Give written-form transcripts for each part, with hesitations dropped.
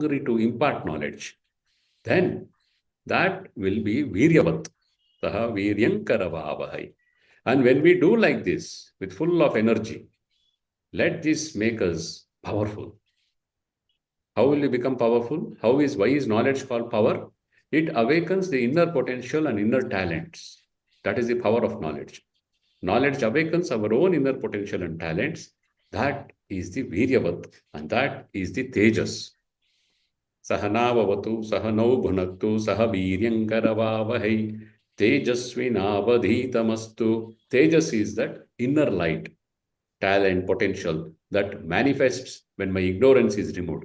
hungry to impart knowledge, then that will be viryavat. Saha viryankaravavahai. And when we do like this, with full of energy, let this make us powerful. How will you become powerful? Why is knowledge called power? It awakens the inner potential and inner talents. That is the power of knowledge. Knowledge awakens our own inner potential and talents. That is the viryavat, and that is the tejas. Sahanavavatu, sahanau bhunaktu, saha viryankaravavahai, tejasvinavadhitamastu. Tejas is that inner light, talent, potential that manifests when my ignorance is removed.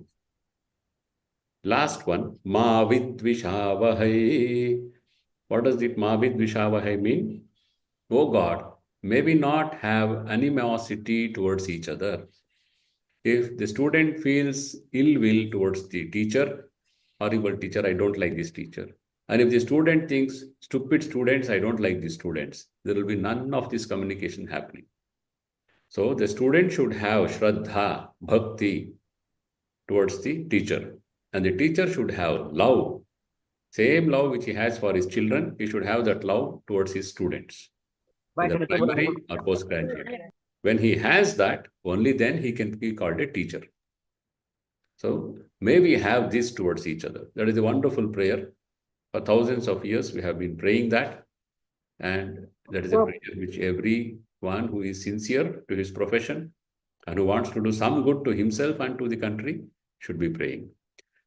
Last one, ma vidvishavahai. What does it ma vidvishavahai mean? Oh God, may we not have animosity towards each other. If the student feels ill will towards the teacher, horrible teacher, I don't like this teacher. And if the student thinks, stupid students, I don't like these students, there will be none of this communication happening. So the student should have Shraddha, Bhakti towards the teacher. And the teacher should have love, same love which he has for his children, he should have that love towards his students, whether primary or postgraduate. When he has that, only then he can be called a teacher. So may we have this towards each other. That is a wonderful prayer. For thousands of years, we have been praying that. And that is a prayer which everyone who is sincere to his profession and who wants to do some good to himself and to the country should be praying.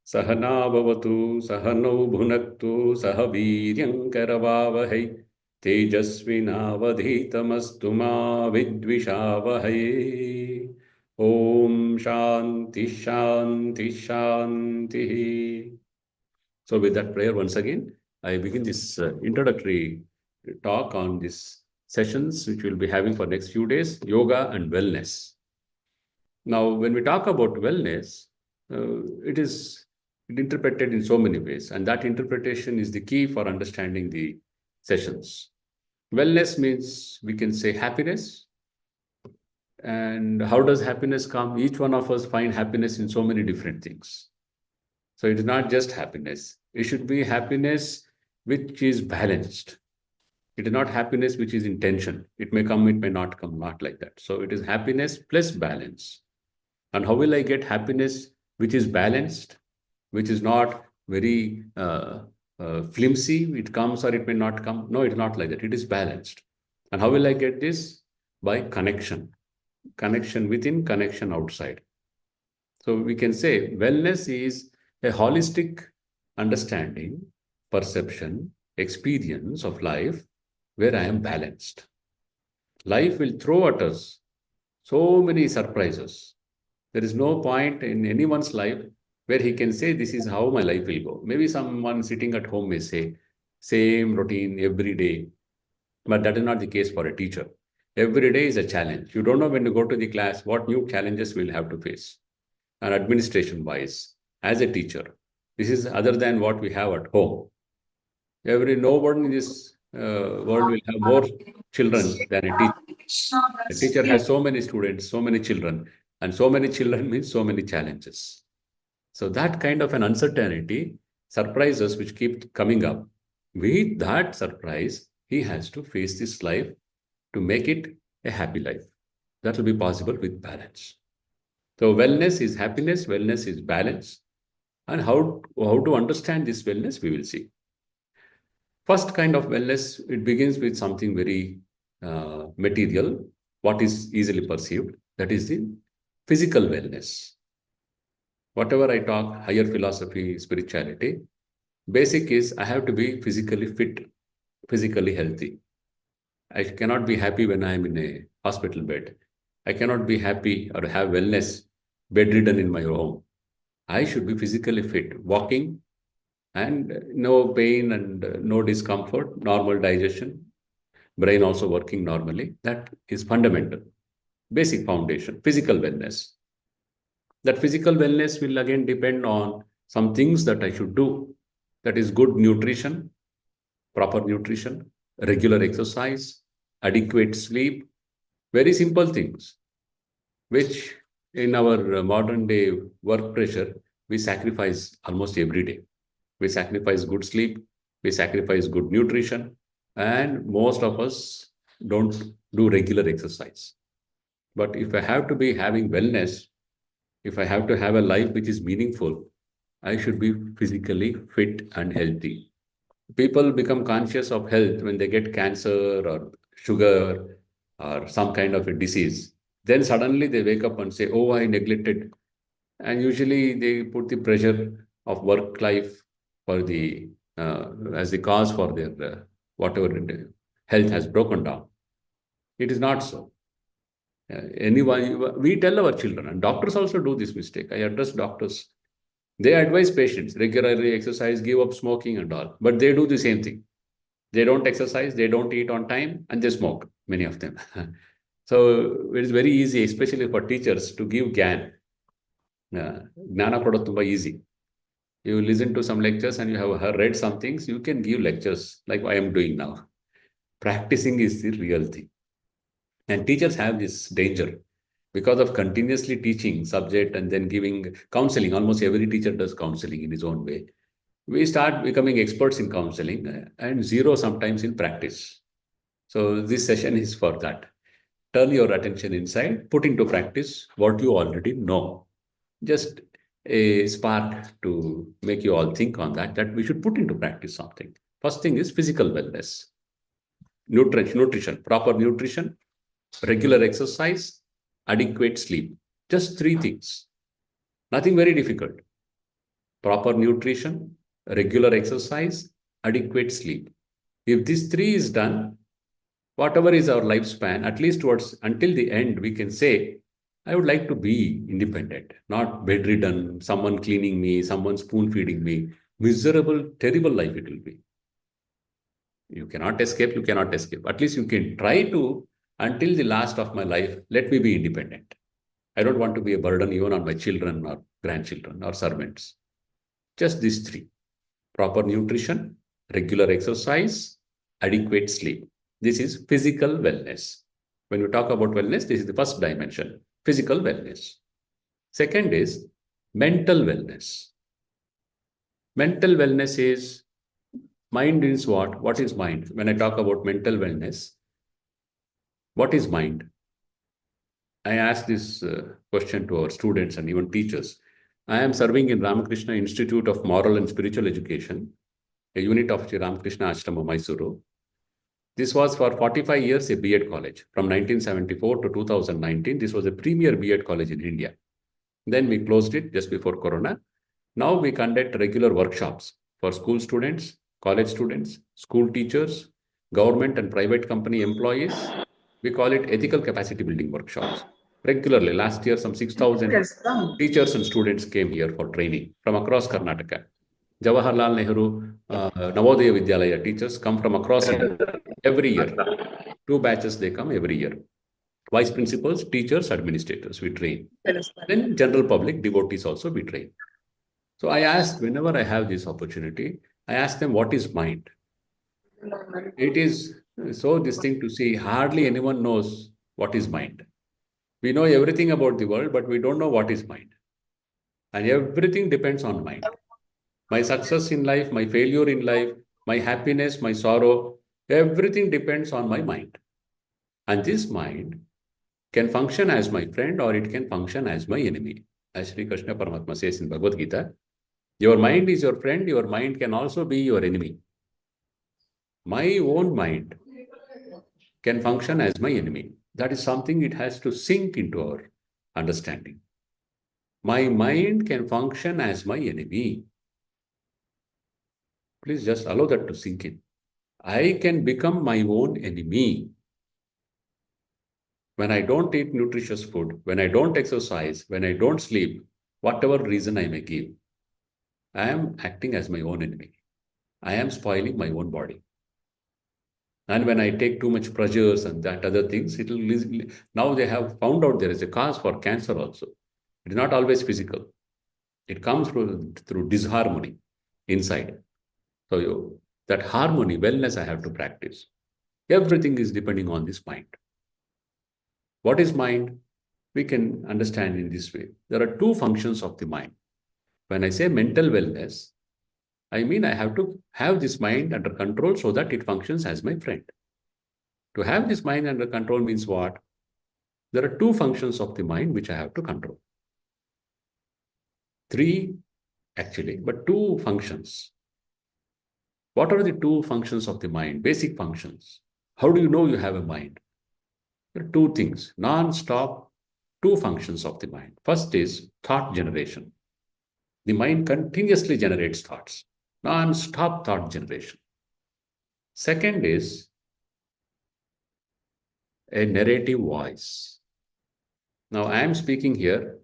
Sahana bhavatu, sahanau bhunaktu, sahaviryankaravavahai, tejasvinavadhitamastu ma vidvishavahai. Om Shanti Shanti Shanti. So with that prayer, once again, I begin this introductory talk on these sessions which we'll be having for next few days, yoga and wellness. Now, when we talk about wellness, it is interpreted in so many ways, and that interpretation is the key for understanding the sessions. Wellness means we can say happiness. And how does happiness come? Each one of us find happiness in so many different things. So it is not just happiness. It should be happiness which is balanced. It is not happiness which is in tension. It may come, it may not come, not like that. So it is happiness plus balance. And how will I get happiness which is balanced, which is not very flimsy? It comes or it may not come. No, it's not like that. It is balanced. And how will I get this? By connection. Connection within, connection outside. So we can say wellness is a holistic understanding, perception, experience of life where I am balanced. Life will throw at us so many surprises. There is no point in anyone's life where he can say, this is how my life will go. Maybe someone sitting at home may say, same routine every day. But that is not the case for a teacher. Every day is a challenge. You don't know when you go to the class what new challenges we'll have to face. And administration-wise, as a teacher, this is other than what we have at home. No one in this world will have more children than a teacher. A teacher has so many students, so many children, and so many children means so many challenges. So that kind of an uncertainty, surprises which keep coming up, with that surprise, he has to face this life to make it a happy life. That will be possible with balance. So wellness is happiness, wellness is balance. And how to understand this wellness, we will see. First kind of wellness, it begins with something very material, what is easily perceived. That is the physical wellness. Whatever I talk, higher philosophy, spirituality, basic is I have to be physically fit, physically healthy. I cannot be happy when I am in a hospital bed. I cannot be happy or have wellness bedridden in my home. I should be physically fit, walking and no pain and no discomfort, normal digestion, brain also working normally. That is fundamental, basic foundation, physical wellness. That physical wellness will again depend on some things that I should do. That is good nutrition, proper nutrition, regular exercise, adequate sleep, very simple things, which in our modern day work pressure, we sacrifice almost every day. We sacrifice good sleep, we sacrifice good nutrition, and most of us don't do regular exercise. But if I have to be having wellness, if I have to have a life which is meaningful, I should be physically fit and healthy. People become conscious of health when they get cancer or sugar or some kind of a disease. Then suddenly they wake up and say, "Oh, I neglected." And usually they put the pressure of work life for the as the cause for their whatever health has broken down. It is not so. Anyone, we tell our children, and doctors also do this mistake. I address doctors. They advise patients regularly exercise, give up smoking and all, but they do the same thing. They don't exercise, they don't eat on time, and they smoke, many of them. So it is very easy, especially for teachers, to give GAN. Gnana kododu tumba easy. You listen to some lectures and you have read some things, you can give lectures like I am doing now. Practicing is the real thing. And teachers have this danger because of continuously teaching subject and then giving counseling. Almost every teacher does counseling in his own way. We start becoming experts in counseling and zero sometimes in practice. So this session is for that. Turn your attention inside, put into practice what you already know. Just a spark to make you all think on that we should put into practice something. First thing is physical wellness. Nutrition, proper nutrition, regular exercise, adequate sleep. Just three things. Nothing very difficult. Proper nutrition, regular exercise, adequate sleep. If these three is done, whatever is our lifespan, at least towards until the end, we can say, I would like to be independent, not bedridden, someone cleaning me, someone spoon feeding me. Miserable, terrible life it will be. You cannot escape, you cannot escape. At least you can try to, until the last of my life, let me be independent. I don't want to be a burden even on my children or grandchildren or servants. Just these three: proper nutrition, regular exercise, adequate sleep. This is physical wellness. When we talk about wellness, this is the first dimension, physical wellness. Second is mental wellness. Mental wellness is, mind is what? What is mind? When I talk about mental wellness, what is mind? I ask this question to our students and even teachers. I am serving in Ramakrishna Institute of Moral and Spiritual Education, a unit of Sri Ramakrishna Ashrama, Mysore. This was for 45 years a B.Ed college. From 1974 to 2019, this was a premier B.Ed college in India. Then we closed it just before Corona. Now we conduct regular workshops for school students, college students, school teachers, government and private company employees. We call it ethical capacity building workshops. Regularly, last year, some 6,000 teachers and students came here for training from across Karnataka. Jawaharlal Nehru Navodaya Vidyalaya teachers come from across India every year. 2 batches they come every year. Vice principals, teachers, administrators, we train. Then general public, devotees also we train. So I ask, whenever I have this opportunity, I ask them, what is mind? It is so this thing to see, hardly anyone knows what is mind. We know everything about the world, but we don't know what is mind. And everything depends on mind. My success in life, my failure in life, my happiness, my sorrow, everything depends on my mind. And this mind can function as my friend or it can function as my enemy. As Sri Krishna Paramatma says in Bhagavad Gita, your mind is your friend, your mind can also be your enemy. My own mind can function as my enemy. That is something it has to sink into our understanding. My mind can function as my enemy. Please just allow that to sink in. I can become my own enemy. When I don't eat nutritious food, when I don't exercise, when I don't sleep, whatever reason I may give, I am acting as my own enemy. I am spoiling my own body. And when I take too much pressures and that other things, it will. Now they have found out there is a cause for cancer also. It is not always physical. It comes through disharmony inside. So that harmony, wellness I have to practice. Everything is depending on this mind. What is mind? We can understand in this way. There are two functions of the mind. When I say mental wellness, I mean I have to have this mind under control so that it functions as my friend. To have this mind under control means what? There are two functions of the mind which I have to control. Three, actually, but two functions. What are the two functions of the mind? Basic functions. How do you know you have a mind? There are two things, non-stop, two functions of the mind. First is thought generation. The mind continuously generates thoughts, non-stop thought generation. Second is a narrative voice. Now, I am speaking here,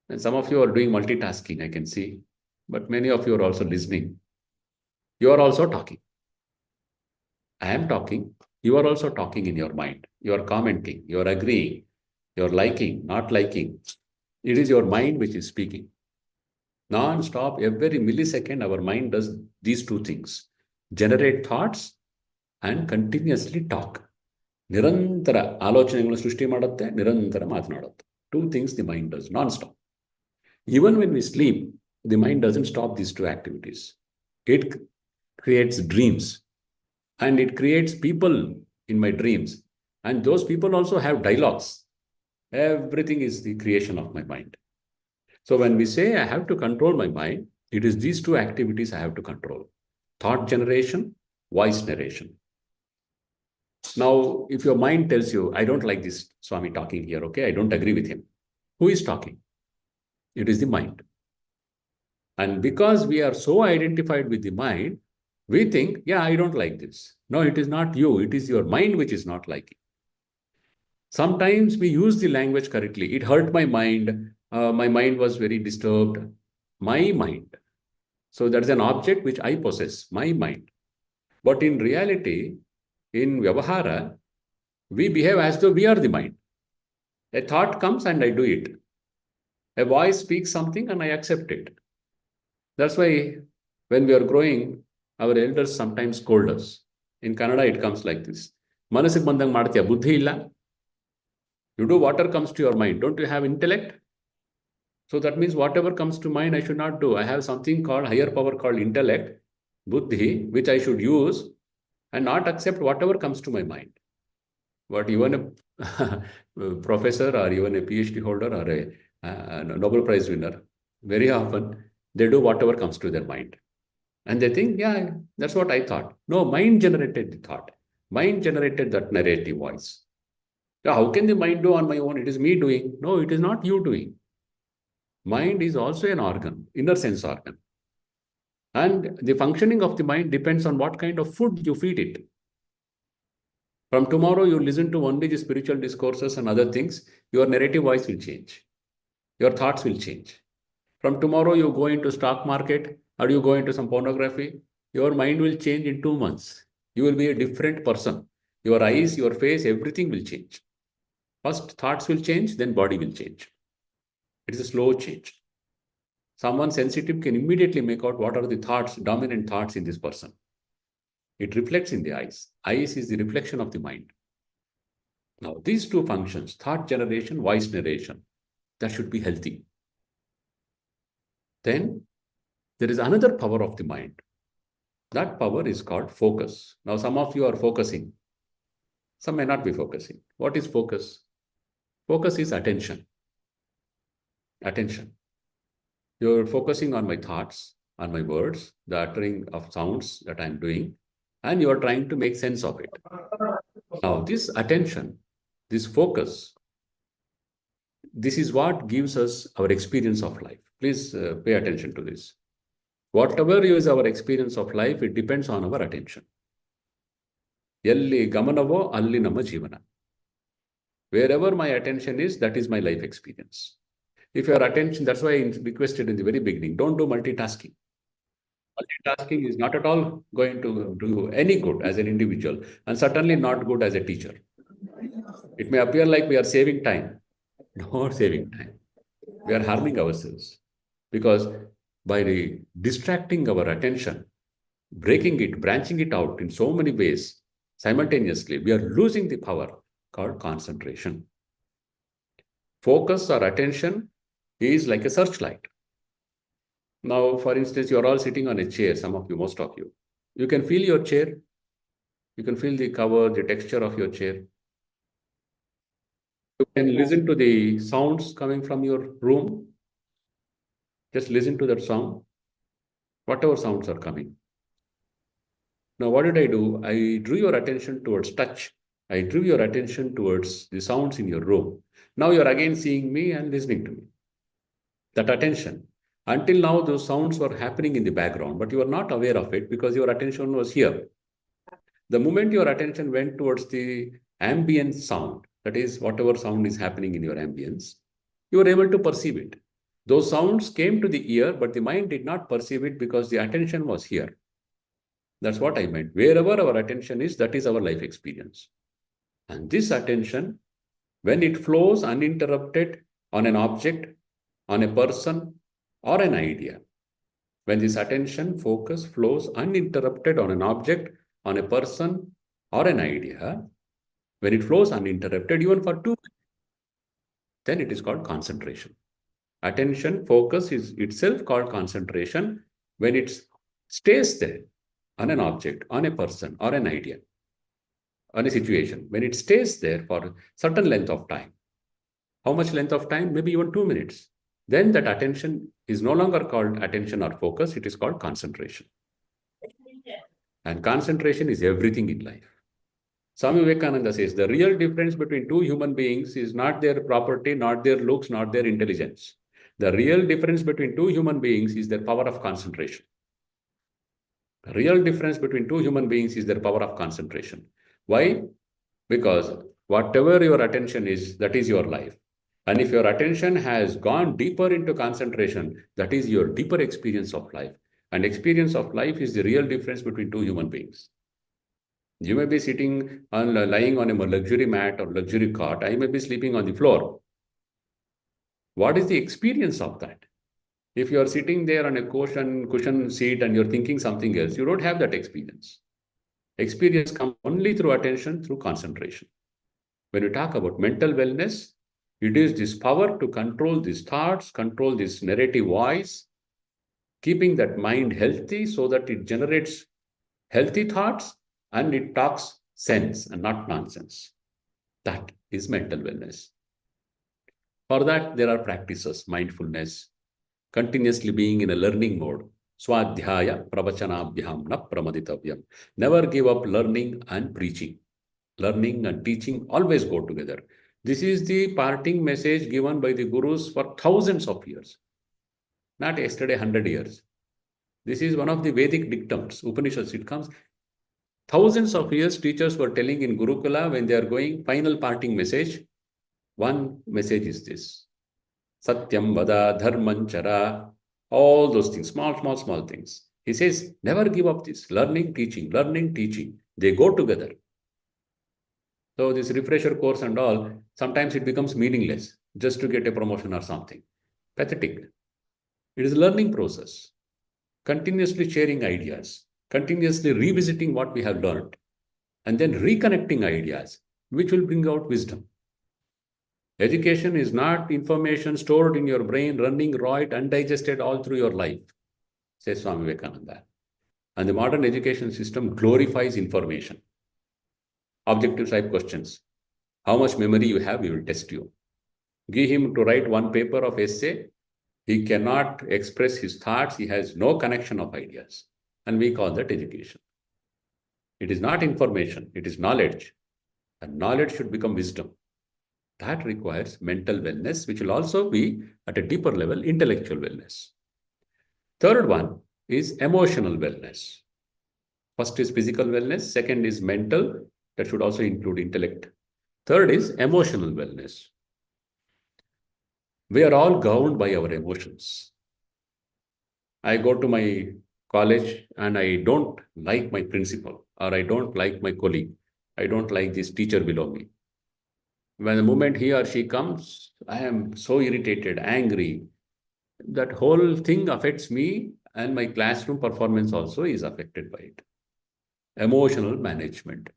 and some of you are doing multitasking, I can see, but many of you are also listening. You are also talking. I am talking. You are also talking in your mind. You are commenting, you are agreeing, you are liking, not liking. It is your mind which is speaking. Non-stop, every millisecond, our mind does these two things. Generate thoughts and continuously talk. ನಿರಂತರ ಆಲೋಚನೆಗಳನ್ನು ಸೃಷ್ಟಿ ಮಾಡುತ್ತೆ, ನಿರಂತರ ಮಾತನಾಡುತ್ತೆ. Two things the mind does non-stop. Even when we sleep, the mind doesn't stop these two activities. It creates dreams and it creates people in my dreams. And those people also have dialogues. Everything is the creation of my mind. So when we say I have to control my mind, it is these two activities I have to control. Thought generation, voice narration. Now, if your mind tells you, I don't like this Swami talking here, okay, I don't agree with him. Who is talking? It is the mind. And because we are so identified with the mind, we think, yeah, I don't like this. No, it is not you. It is your mind which is not liking. Sometimes we use the language correctly. It hurt my mind. My mind was very disturbed. My mind. So that is an object which I possess, my mind. But in reality, in Vyavahara, we behave as though we are the mind. A thought comes and I do it. A voice speaks something and I accept it. That's why when we are growing, our elders sometimes scold us. In Kannada, it comes like this. Manasik bandang madtiya, buddhi illa. You do whatever comes to your mind. Don't you have intellect? So that means whatever comes to mind, I should not do. I have something called higher power called intellect, buddhi, which I should use and not accept whatever comes to my mind. But even a professor or even a PhD holder or a Nobel Prize winner, very often they do whatever comes to their mind. And they think, yeah, that's what I thought. No, mind generated the thought. Mind generated that narrative voice. Now, how can the mind do on my own? It is me doing. No, it is not you doing. Mind is also an organ, inner sense organ. And the functioning of the mind depends on what kind of food you feed it. From tomorrow, you listen to only the spiritual discourses and other things, your narrative voice will change. Your thoughts will change. From tomorrow, you go into stock market or you go into some pornography, your mind will change in 2 months. You will be a different person. Your eyes, your face, everything will change. First, thoughts will change, then body will change. It is a slow change. Someone sensitive can immediately make out what are the thoughts, dominant thoughts in this person. It reflects in the eyes. Eyes is the reflection of the mind. Now, these two functions, thought generation, voice narration, that should be healthy. Then there is another power of the mind. That power is called focus. Now, some of you are focusing. Some may not be focusing. What is focus? Focus is attention. Attention. You're focusing on my thoughts, on my words, the uttering of sounds that I'm doing, and you are trying to make sense of it. Now, this attention, this focus, this is what gives us our experience of life. Please pay attention to this. Whatever is our experience of life, it depends on our attention. Yalli gamanavo alli nama jivana. Wherever my attention is, that is my life experience. If your attention, that's why I requested in the very beginning, don't do multitasking. Multitasking is not at all going to do any good as an individual and certainly not good as a teacher. It may appear like we are saving time. No saving time. We are harming ourselves because by distracting our attention, breaking it, branching it out in so many ways simultaneously, we are losing the power called concentration. Focus or attention is like a searchlight. Now, for instance, you are all sitting on a chair, some of you, most of you. You can feel your chair. You can feel the cover, the texture of your chair. You can listen to the sounds coming from your room. Just listen to that sound, whatever sounds are coming. Now, what did I do? I drew your attention towards touch. I drew your attention towards the sounds in your room. Now you're again seeing me and listening to me. That attention. Until now, those sounds were happening in the background, but you were not aware of it because your attention was here. The moment your attention went towards the ambient sound, that is, whatever sound is happening in your ambience, you were able to perceive it. Those sounds came to the ear, but the mind did not perceive it because the attention was here. That's what I meant. Wherever our attention is, that is our life experience. And this attention, when it flows uninterrupted on an object, on a person, or an idea, when this attention focus flows uninterrupted on an object, on a person, or an idea, when it flows uninterrupted, even for 2 minutes, then it is called concentration. Attention focus is itself called concentration when it stays there on an object, on a person, or an idea, on a situation. When it stays there for a certain length of time. How much length of time? Maybe even 2 minutes. Then that attention is no longer called attention or focus, it is called concentration. And concentration is everything in life. Swami Vivekananda says the real difference between two human beings is not their property, not their looks, not their intelligence. The real difference between two human beings is their power of concentration. The real difference between two human beings is their power of concentration. Why? Because whatever your attention is, that is your life. And if your attention has gone deeper into concentration, that is your deeper experience of life. And experience of life is the real difference between two human beings. You may be sitting on, lying on a luxury mat or luxury cot. I may be sleeping on the floor. What is the experience of that? If you are sitting there on a cushion seat and you're thinking something else, you don't have that experience. Experience comes only through attention, through concentration. When we talk about mental wellness, it is this power to control these thoughts, control this narrative voice, keeping that mind healthy so that it generates healthy thoughts and it talks sense and not nonsense. That is mental wellness. For that, there are practices, mindfulness, continuously being in a learning mode. Swadhyaya pravachanabhyam na pramaditavyam. Never give up learning and preaching. Learning and teaching always go together. This is the parting message given by the gurus for thousands of years. Not yesterday, 100 years. This is one of the Vedic dictums, Upanishads. It comes thousands of years. Teachers were telling in Gurukula when they are going, final parting message. One message is this: Satyam vada, dharman chara, all those things, small things. He says, never give up this. Learning, teaching, they go together. So this refresher course and all, sometimes it becomes meaningless just to get a promotion or something. Pathetic. It is a learning process. Continuously sharing ideas, continuously revisiting what we have learned, and then reconnecting ideas, which will bring out wisdom. Education is not information stored in your brain, running right, undigested all through your life, says Swami Vivekananda. And the modern education system glorifies information. Objective type questions. How much memory you have, we will test you. Give him to write one paper of essay. He cannot express his thoughts. He has no connection of ideas. And we call that education. It is not information. It is knowledge. And knowledge should become wisdom. That requires mental wellness, which will also be at a deeper level, intellectual wellness. Third one is emotional wellness. First is physical wellness. Second is mental. That should also include intellect. Third is emotional wellness. We are all governed by our emotions. I go to my college and I don't like my principal, or I don't like my colleague. I don't like this teacher below me. When the moment he or she comes, I am so irritated, angry. That whole thing affects me, and my classroom performance also is affected by it. Emotional management.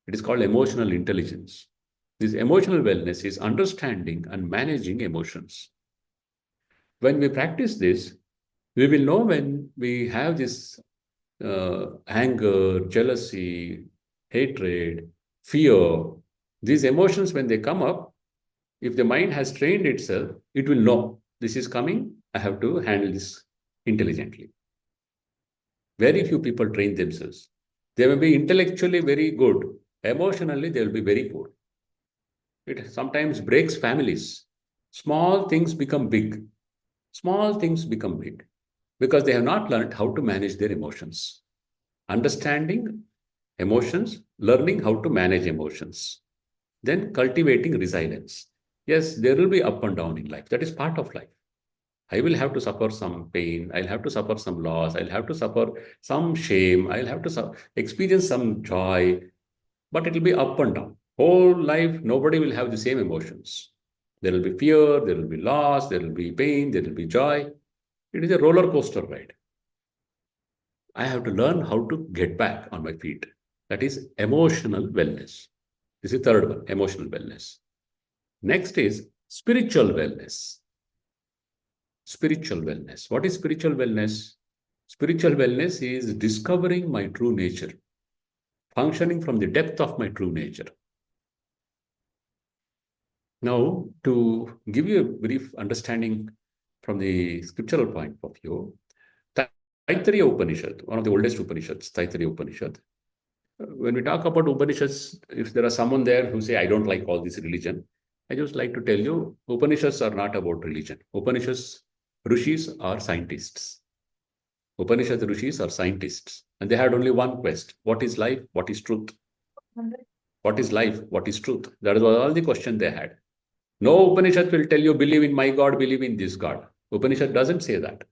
It is called emotional intelligence. This emotional wellness is understanding and managing emotions. When we practice this, We will know when we have this anger, jealousy, hatred, fear, these emotions, when they come up, if the mind has trained itself, it will know this is coming, I have to handle this intelligently. Very few people train themselves. They may be intellectually very good, emotionally, they will be very poor. It sometimes breaks families. Small things become big. Small things become big because they have not learned how to manage their emotions. Understanding emotions, learning how to manage emotions, then cultivating resilience. Yes, there will be up and down in life. That is part of life. I will have to suffer some pain. I'll have to suffer some loss. I'll have to suffer some shame. I'll have to experience some joy, but it will be up and down. Whole life, nobody will have the same emotions. There will be fear, there will be loss, there will be pain, there will be joy. It is a roller coaster ride. I have to learn how to get back on my feet. That is emotional wellness. This is the third one, emotional wellness. Next is spiritual wellness. Spiritual wellness. What is spiritual wellness? Spiritual wellness is discovering my true nature, functioning from the depth of my true nature. Now, to give you a brief understanding from the scriptural point of view, Taittiriya Upanishad, one of the oldest Upanishads, Taittiriya Upanishad. When we talk about Upanishads, if there are someone there who say, I don't like all this religion, I just like to tell you, Upanishads are not about religion. Upanishads, Rishis are scientists. Upanishad Rishis are scientists. And they had only one quest. What is life? What is truth? What is life? What is truth? That was all the question they had. No Upanishad will tell you, believe in my God, believe in this God. Upanishad doesn't say that.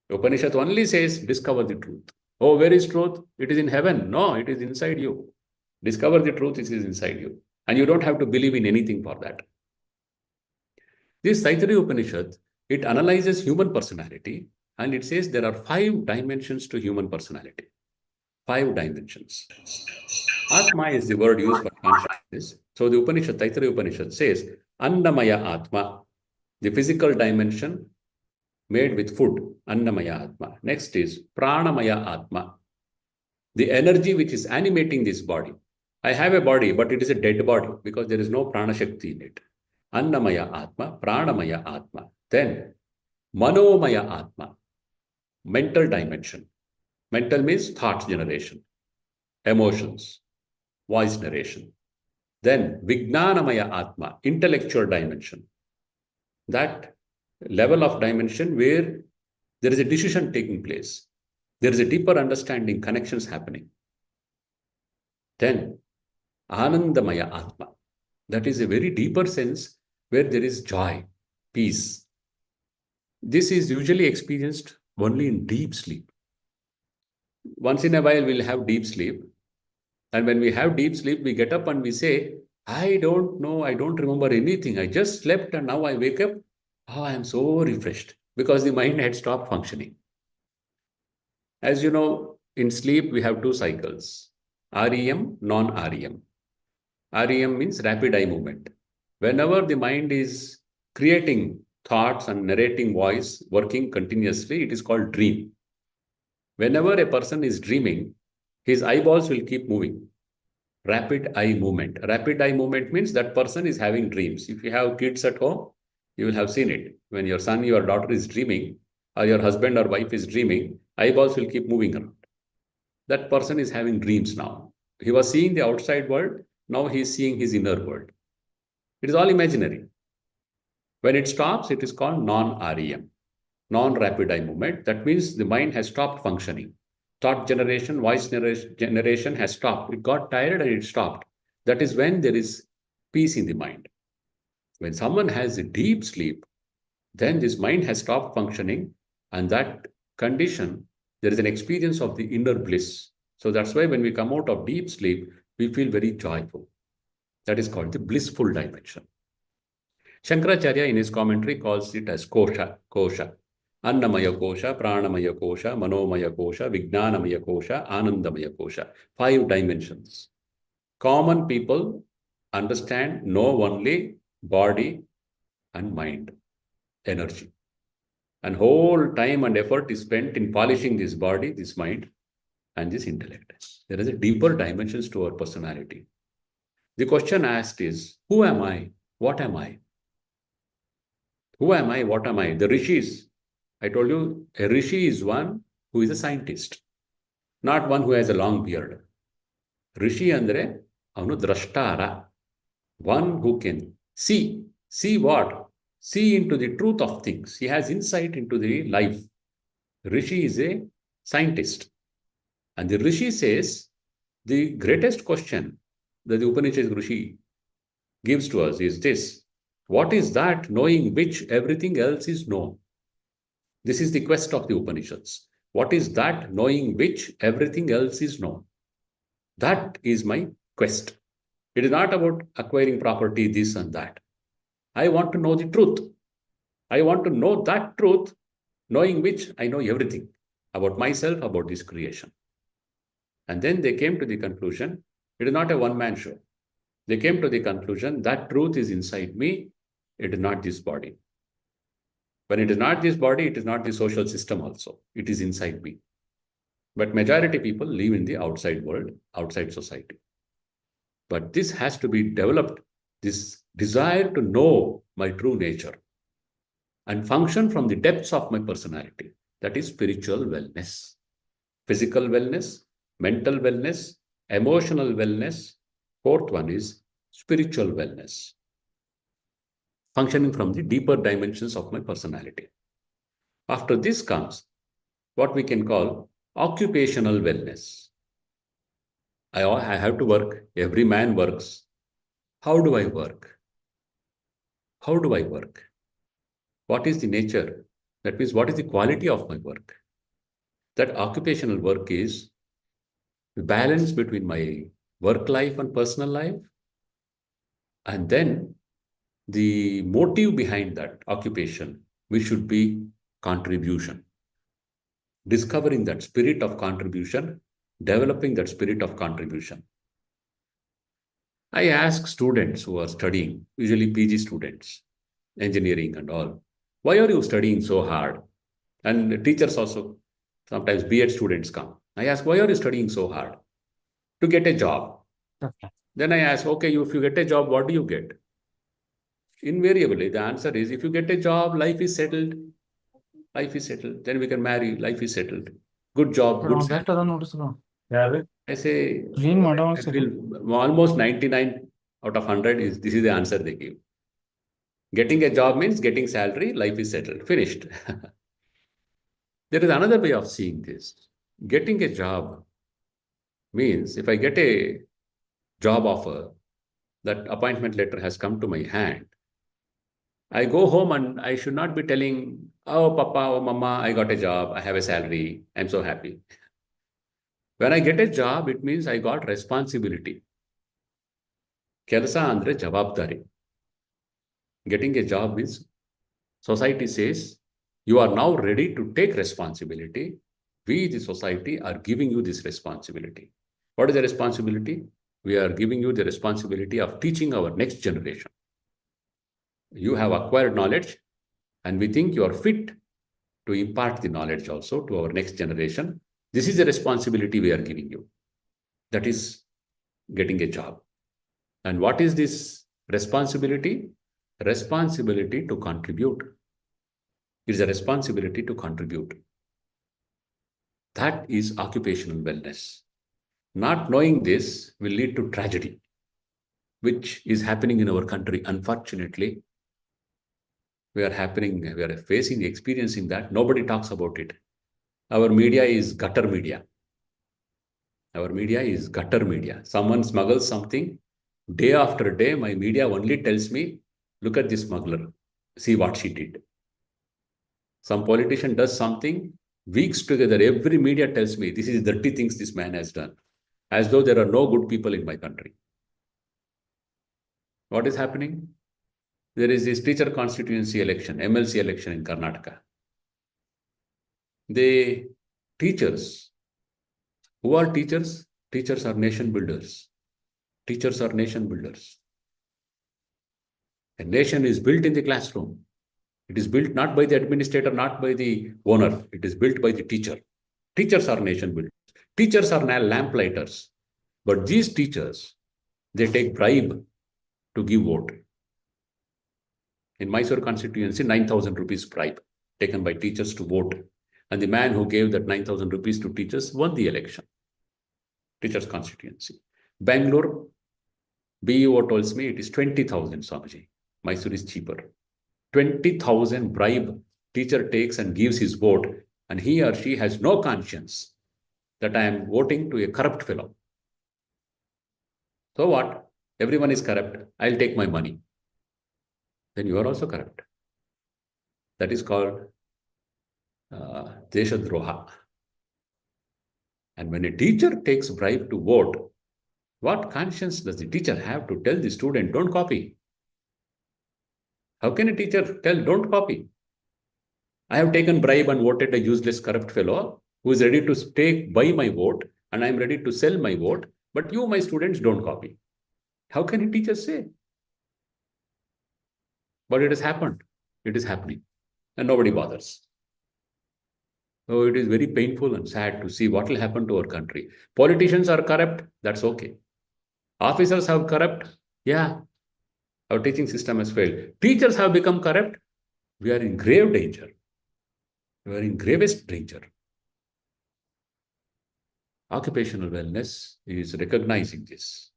Upanishad only says, discover the truth. Oh, where is truth? It is in heaven. No, it is inside you. Discover the truth, it is inside you. And you don't have to believe in anything for that. This Taittiriya Upanishad, it analyzes human personality and it says there are 5 dimensions to human personality. 5 dimensions. Atma is the word used for consciousness. So the Upanishad, Taittiriya Upanishad says, Annamaya Atma, the physical dimension made with food, Annamaya Atma. Next is Pranamaya Atma, the energy which is animating this body. I have a body, but it is a dead body because there is no Prana Shakti in it. Annamaya Atma, Pranamaya Atma. Then Manomaya Atma, mental dimension. Mental means thoughts generation, emotions, voice narration. Then Vijnanamaya Atma, intellectual dimension. That level of dimension where there is a decision taking place. There is a deeper understanding, connections happening. Then Anandamaya Atma. That is a very deeper sense where there is joy, peace. This is usually experienced only in deep sleep. Once in a while, we'll have deep sleep. And when we have deep sleep, we get up and we say, I don't know, I don't remember anything. I just slept and now I wake up. Oh, I am so refreshed because the mind had stopped functioning. As you know, in sleep, we have 2 cycles, REM, non-REM. REM means rapid eye movement. Whenever the mind is creating thoughts and narrating voice working continuously, it is called dream. Whenever a person is dreaming, his eyeballs will keep moving. Rapid eye movement. Rapid eye movement means that person is having dreams. If you have kids at home, you will have seen it. When your son, your daughter is dreaming, or your husband or wife is dreaming, eyeballs will keep moving around. That person is having dreams now. He was seeing the outside world, now he is seeing his inner world. It is all imaginary. When it stops, it is called non-REM, non-rapid eye movement. That means the mind has stopped functioning. Thought generation, voice generation has stopped. It got tired and it stopped. That is when there is peace in the mind. When someone has a deep sleep, then this mind has stopped functioning, and that condition, there is an experience of the inner bliss. So that's why when we come out of deep sleep, we feel very joyful. That is called the blissful dimension. Shankaracharya in his commentary calls it as kosha, kosha. Annamaya kosha, pranamaya kosha, manomaya kosha, vijnanamaya kosha, anandamaya kosha. 5 dimensions. Common people know only body and mind, energy. And whole time and effort is spent in polishing this body, this mind, and this intellect. There is a deeper dimensions to our personality. The question asked is, who am I? What am I? Who am I? What am I? The rishis, I told you, a rishi is one who is a scientist, not one who has a long beard. Rishi andre avanu drashtara, one who can see what? See into the truth of things. He has insight into the life. Rishi is a scientist. And the Rishi says the greatest question that the Upanishad Rishi gives to us is this: what is that knowing which everything else is known? This is the quest of the Upanishads. What is that knowing which everything else is known? That is my quest. It is not about acquiring property, this and that. I want to know the truth. I want to know that truth, knowing which I know everything about myself, about this creation. And then they came to the conclusion, it is not a one-man show. They came to the conclusion that truth is inside me, it is not this body. When it is not this body, it is not the social system also. It is inside me. But majority people live in the outside world, outside society. But this has to be developed, this desire to know my true nature and function from the depths of my personality. That is spiritual wellness, physical wellness, mental wellness, emotional wellness. Fourth one is spiritual wellness, functioning from the deeper dimensions of my personality. After this comes what we can call occupational wellness. I have to work. Every man works. How do I work? How do I work? What is the nature? That means, what is the quality of my work? That occupational work is the balance between my work life and personal life. And then the motive behind that occupation, which should be contribution. Discovering that spirit of contribution, developing that spirit of contribution. I ask students who are studying, usually PG students, engineering and all, why are you studying so hard? And teachers also, sometimes B.Ed students come. I ask, why are you studying so hard? To get a job. Okay. Then I ask, okay, if you get a job, what do you get? Invariably, the answer is, if you get a job, life is settled. Life is settled. Then we can marry. Life is settled. Good job. Good salary. I say, I feel almost 99 out of 100 is this is the answer they give. Getting a job means getting salary, life is settled, finished. There is another way of seeing this. Getting a job means if I get a job offer, that appointment letter has come to my hand, I go home and I should not be telling, oh, papa, oh, mama, I got a job, I have a salary, I'm so happy. When I get a job, it means I got responsibility. Kelsa andre jawabdari. Getting a job means society says, you are now ready to take responsibility. We, the society, are giving you this responsibility. What is the responsibility? We are giving you the responsibility of teaching our next generation. You have acquired knowledge, and we think you are fit to impart the knowledge also to our next generation. This is the responsibility we are giving you. That is getting a job. And what is this responsibility? Responsibility to contribute. It is a responsibility to contribute. That is occupational wellness. Not knowing this will lead to tragedy, which is happening in our country. Unfortunately, we are facing, experiencing that. Nobody talks about it. Our media is gutter media. Our media is gutter media. Someone smuggles something. Day after day, my media only tells me, look at this smuggler. See what she did. Some politician does something. Weeks together, every media tells me, this is dirty things this man has done. As though there are no good people in my country. What is happening? There is this teacher constituency election, MLC election in Karnataka. The teachers, who are teachers? Teachers are nation builders. Teachers are nation builders. A nation is built in the classroom. It is built not by the administrator, not by the owner. It is built by the teacher. Teachers are nation builders. Teachers are lamplighters. But these teachers, they take bribe to give vote. In Mysore constituency, 9,000 rupees bribe taken by teachers to vote. And the man who gave that 9,000 rupees to teachers won the election. Teachers constituency. Bangalore, BEO tells me it is 20,000, Swamiji. Mysore is cheaper. 20,000 bribe teacher takes and gives his vote, and he or she has no conscience that I am voting to a corrupt fellow. So what? Everyone is corrupt. I'll take my money. Then you are also corrupt. That is called Deshadroha. And when a teacher takes bribe to vote, what conscience does the teacher have to tell the student, don't copy? How can a teacher tell, don't copy? I have taken bribe and voted a useless corrupt fellow who is ready to buy my vote, and I am ready to sell my vote, but you, my students, don't copy. How can a teacher say? But it has happened. It is happening. And nobody bothers. So it is very painful and sad to see what will happen to our country. Politicians are corrupt. That's okay. Officers have corrupt. Yeah. Our teaching system has failed. Teachers have become corrupt. We are in grave danger. We are in gravest danger. Occupational wellness is recognizing this.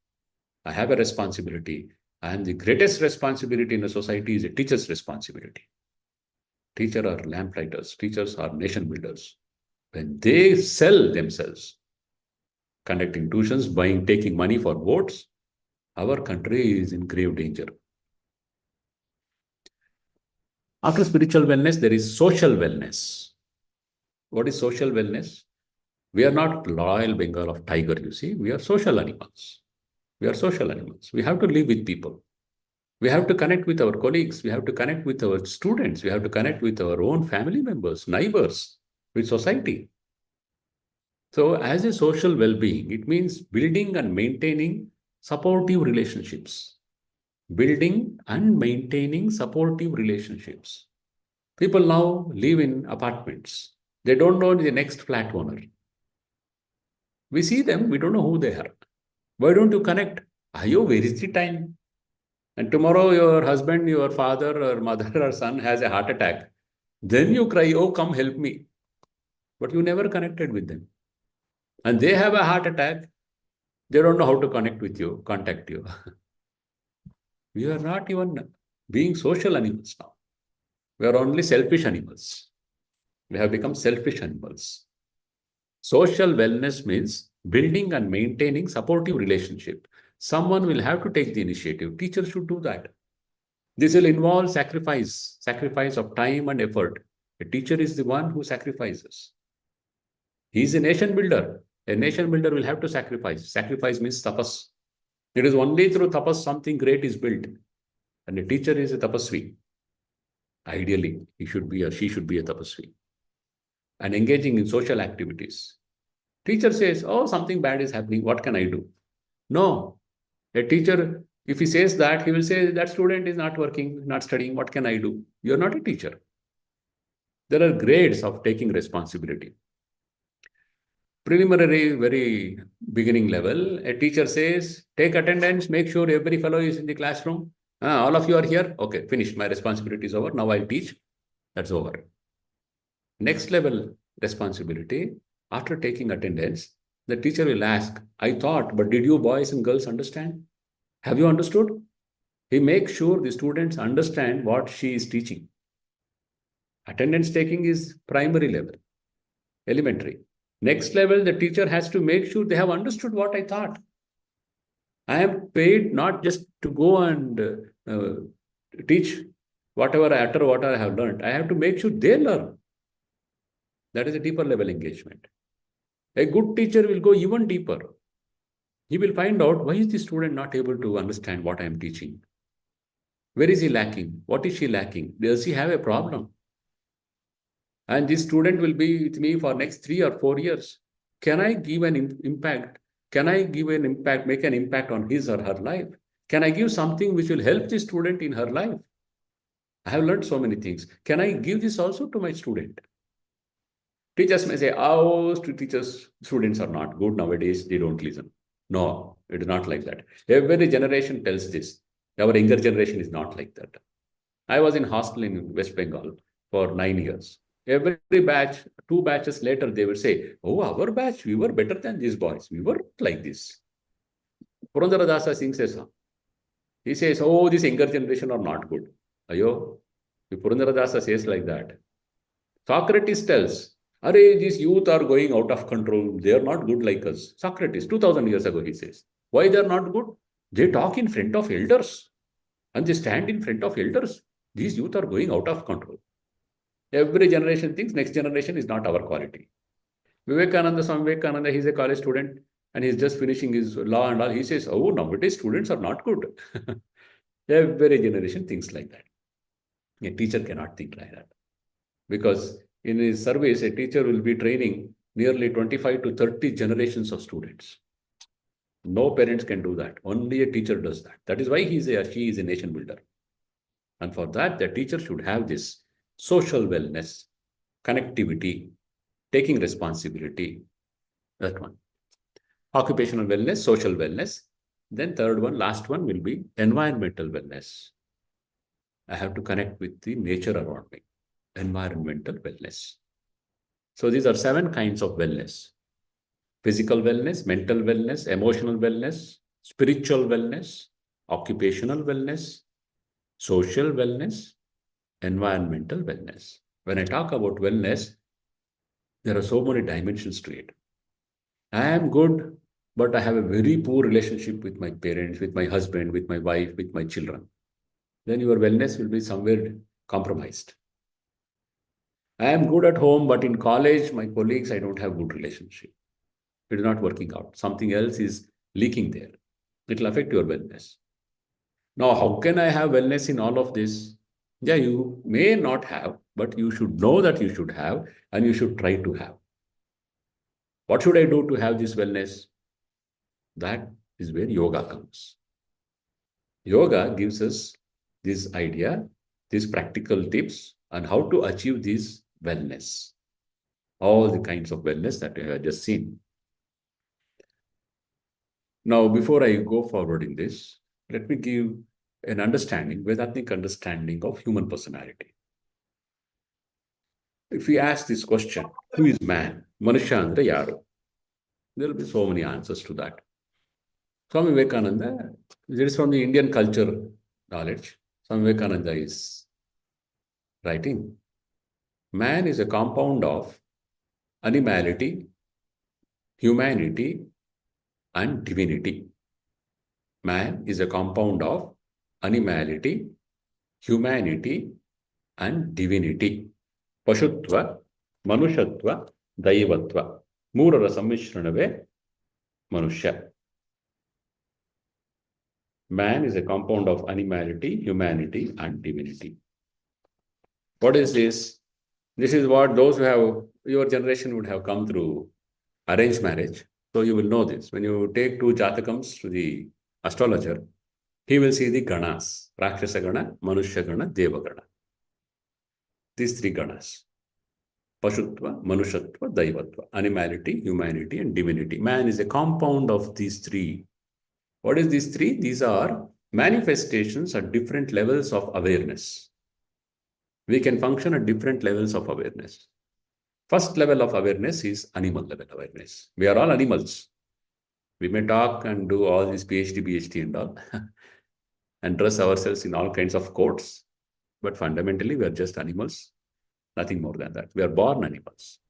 I have a responsibility, and the greatest responsibility in a society is a teacher's responsibility. Teachers are lamplighters. Teachers are nation builders. When they sell themselves, conducting tuitions, taking money for votes, our country is in grave danger. After spiritual wellness, there is social wellness. What is social wellness? We are not Royal Bengal of tiger, you see. We are social animals. We are social animals. We have to live with people. We have to connect with our colleagues. We have to connect with our students. We have to connect with our own family members, neighbors, with society. So as a social well-being, it means building and maintaining supportive relationships. Building and maintaining supportive relationships. People now live in apartments. They don't know the next flat owner. We see them, we don't know who they are. Why don't you connect? Ayo, where is the time? And tomorrow your husband, your father or mother or son has a heart attack. Then you cry, oh, come help me. But you never connected with them. And they have a heart attack. They don't know how to connect with you, contact you. We are not even being social animals now. We are only selfish animals. We have become selfish animals. Social wellness means building and maintaining supportive relationship. Someone will have to take the initiative. Teachers should do that. This will involve sacrifice of time and effort. A teacher is the one who sacrifices. He is a nation builder. A nation builder will have to sacrifice. Sacrifice means tapas. It is only through tapas something great is built. And a teacher is a tapasvi. Ideally, he should be or she should be a tapasvi. And engaging in social activities. Teacher says, oh, something bad is happening. What can I do? No. A teacher, if he says that, he will say that student is not working, not studying. What can I do? You're not a teacher. There are grades of taking responsibility. Preliminary, very beginning level, a teacher says, take attendance, make sure every fellow is in the classroom. All of you are here. Okay, finished. My responsibility is over. Now I'll teach. That's over. Next level responsibility, after taking attendance, the teacher will ask, I thought, but did you boys and girls understand? Have you understood? He makes sure the students understand what she is teaching. Attendance taking is primary level, elementary. Next level, the teacher has to make sure they have understood what I thought. I am paid not just to go and teach whatever I utter, what I have learned. I have to make sure they learn. That is a deeper level engagement. A good teacher will go even deeper. He will find out why is the student not able to understand what I am teaching. Where is he lacking? What is she lacking? Does he have a problem? And this student will be with me for next 3 or 4 years. Can I give an impact? Can I give an impact, make an impact on his or her life? Can I give something which will help the student in her life? I have learned so many things. Can I give this also to my student? Teachers may say, oh, teachers, students are not good nowadays. They don't listen. No, it is not like that. Every generation tells this. Our younger generation is not like that. I was in hostel in West Bengal for 9 years. Every batch, 2 batches later, they will say, oh, our batch, we were better than these boys. We were like this. Purandaradasa Singh says, he says, oh, this younger generation are not good. Ayo, if Purandaradasa says like that. Socrates tells, Are these youth are going out of control. They are not good like us. Socrates, 2000 years ago, he says. Why they are not good? They talk in front of elders and they stand in front of elders. These youth are going out of control. Every generation thinks next generation is not our quality. Swami Vivekananda, he's a college student and he's just finishing his law and all. He says, oh, nowadays students are not good. Every generation thinks like that. A teacher cannot think like that. Because in his service, a teacher will be training nearly 25 to 30 generations of students. No parents can do that. Only a teacher does that. That is why she is a nation builder. And for that, the teacher should have this social wellness, connectivity, taking responsibility. That one. Occupational wellness, social wellness. Then third one, last one will be environmental wellness. I have to connect with the nature around me. Environmental wellness. So these are 7 kinds of wellness. Physical wellness, mental wellness, emotional wellness, spiritual wellness, occupational wellness, social wellness, environmental wellness. When I talk about wellness, there are so many dimensions to it. I am good, but I have a very poor relationship with my parents, with my husband, with my wife, with my children. Then your wellness will be somewhere compromised. I am good at home, but in college, my colleagues, I don't have good relationship. It is not working out. Something else is leaking there. It will affect your wellness. Now, how can I have wellness in all of this? Yeah, you may not have, but you should know that you should have, and you should try to have. What should I do to have this wellness? That is where yoga comes. Yoga gives us this idea, these practical tips on how to achieve this wellness. All the kinds of wellness that we have just seen. Now, before I go forward in this, let me give an understanding, Vedantic understanding of human personality. If we ask this question, who is man? Manusha andre yaru? There will be so many answers to that. Swami Vivekananda, this is from the Indian culture knowledge. Swami Vivekananda is writing, man is a compound of animality, humanity, and divinity. Man is a compound of animality, humanity, and divinity. Pashutva, Manushatva, Daivatva. Moorara samishranave Manushya. Man is a compound of animality, humanity, and divinity. What is this? This is what those who have, your generation would have come through arranged marriage. So you will know this. When you take 2 Jatakams to the astrologer, he will see the Ganas, Rakshasa Gana, Manushya Gana, Deva Gana. These 3 Ganas. Pashutva, Manushatva, Daivatva. Animality, humanity, and divinity. Man is a compound of these 3. What is these 3? These are manifestations at different levels of awareness. We can function at different levels of awareness. First level of awareness is animal level awareness. We are all animals. We may talk and do all this PhD and all and dress ourselves in all kinds of coats. But fundamentally, we are just animals. Nothing more than that. We are born animals.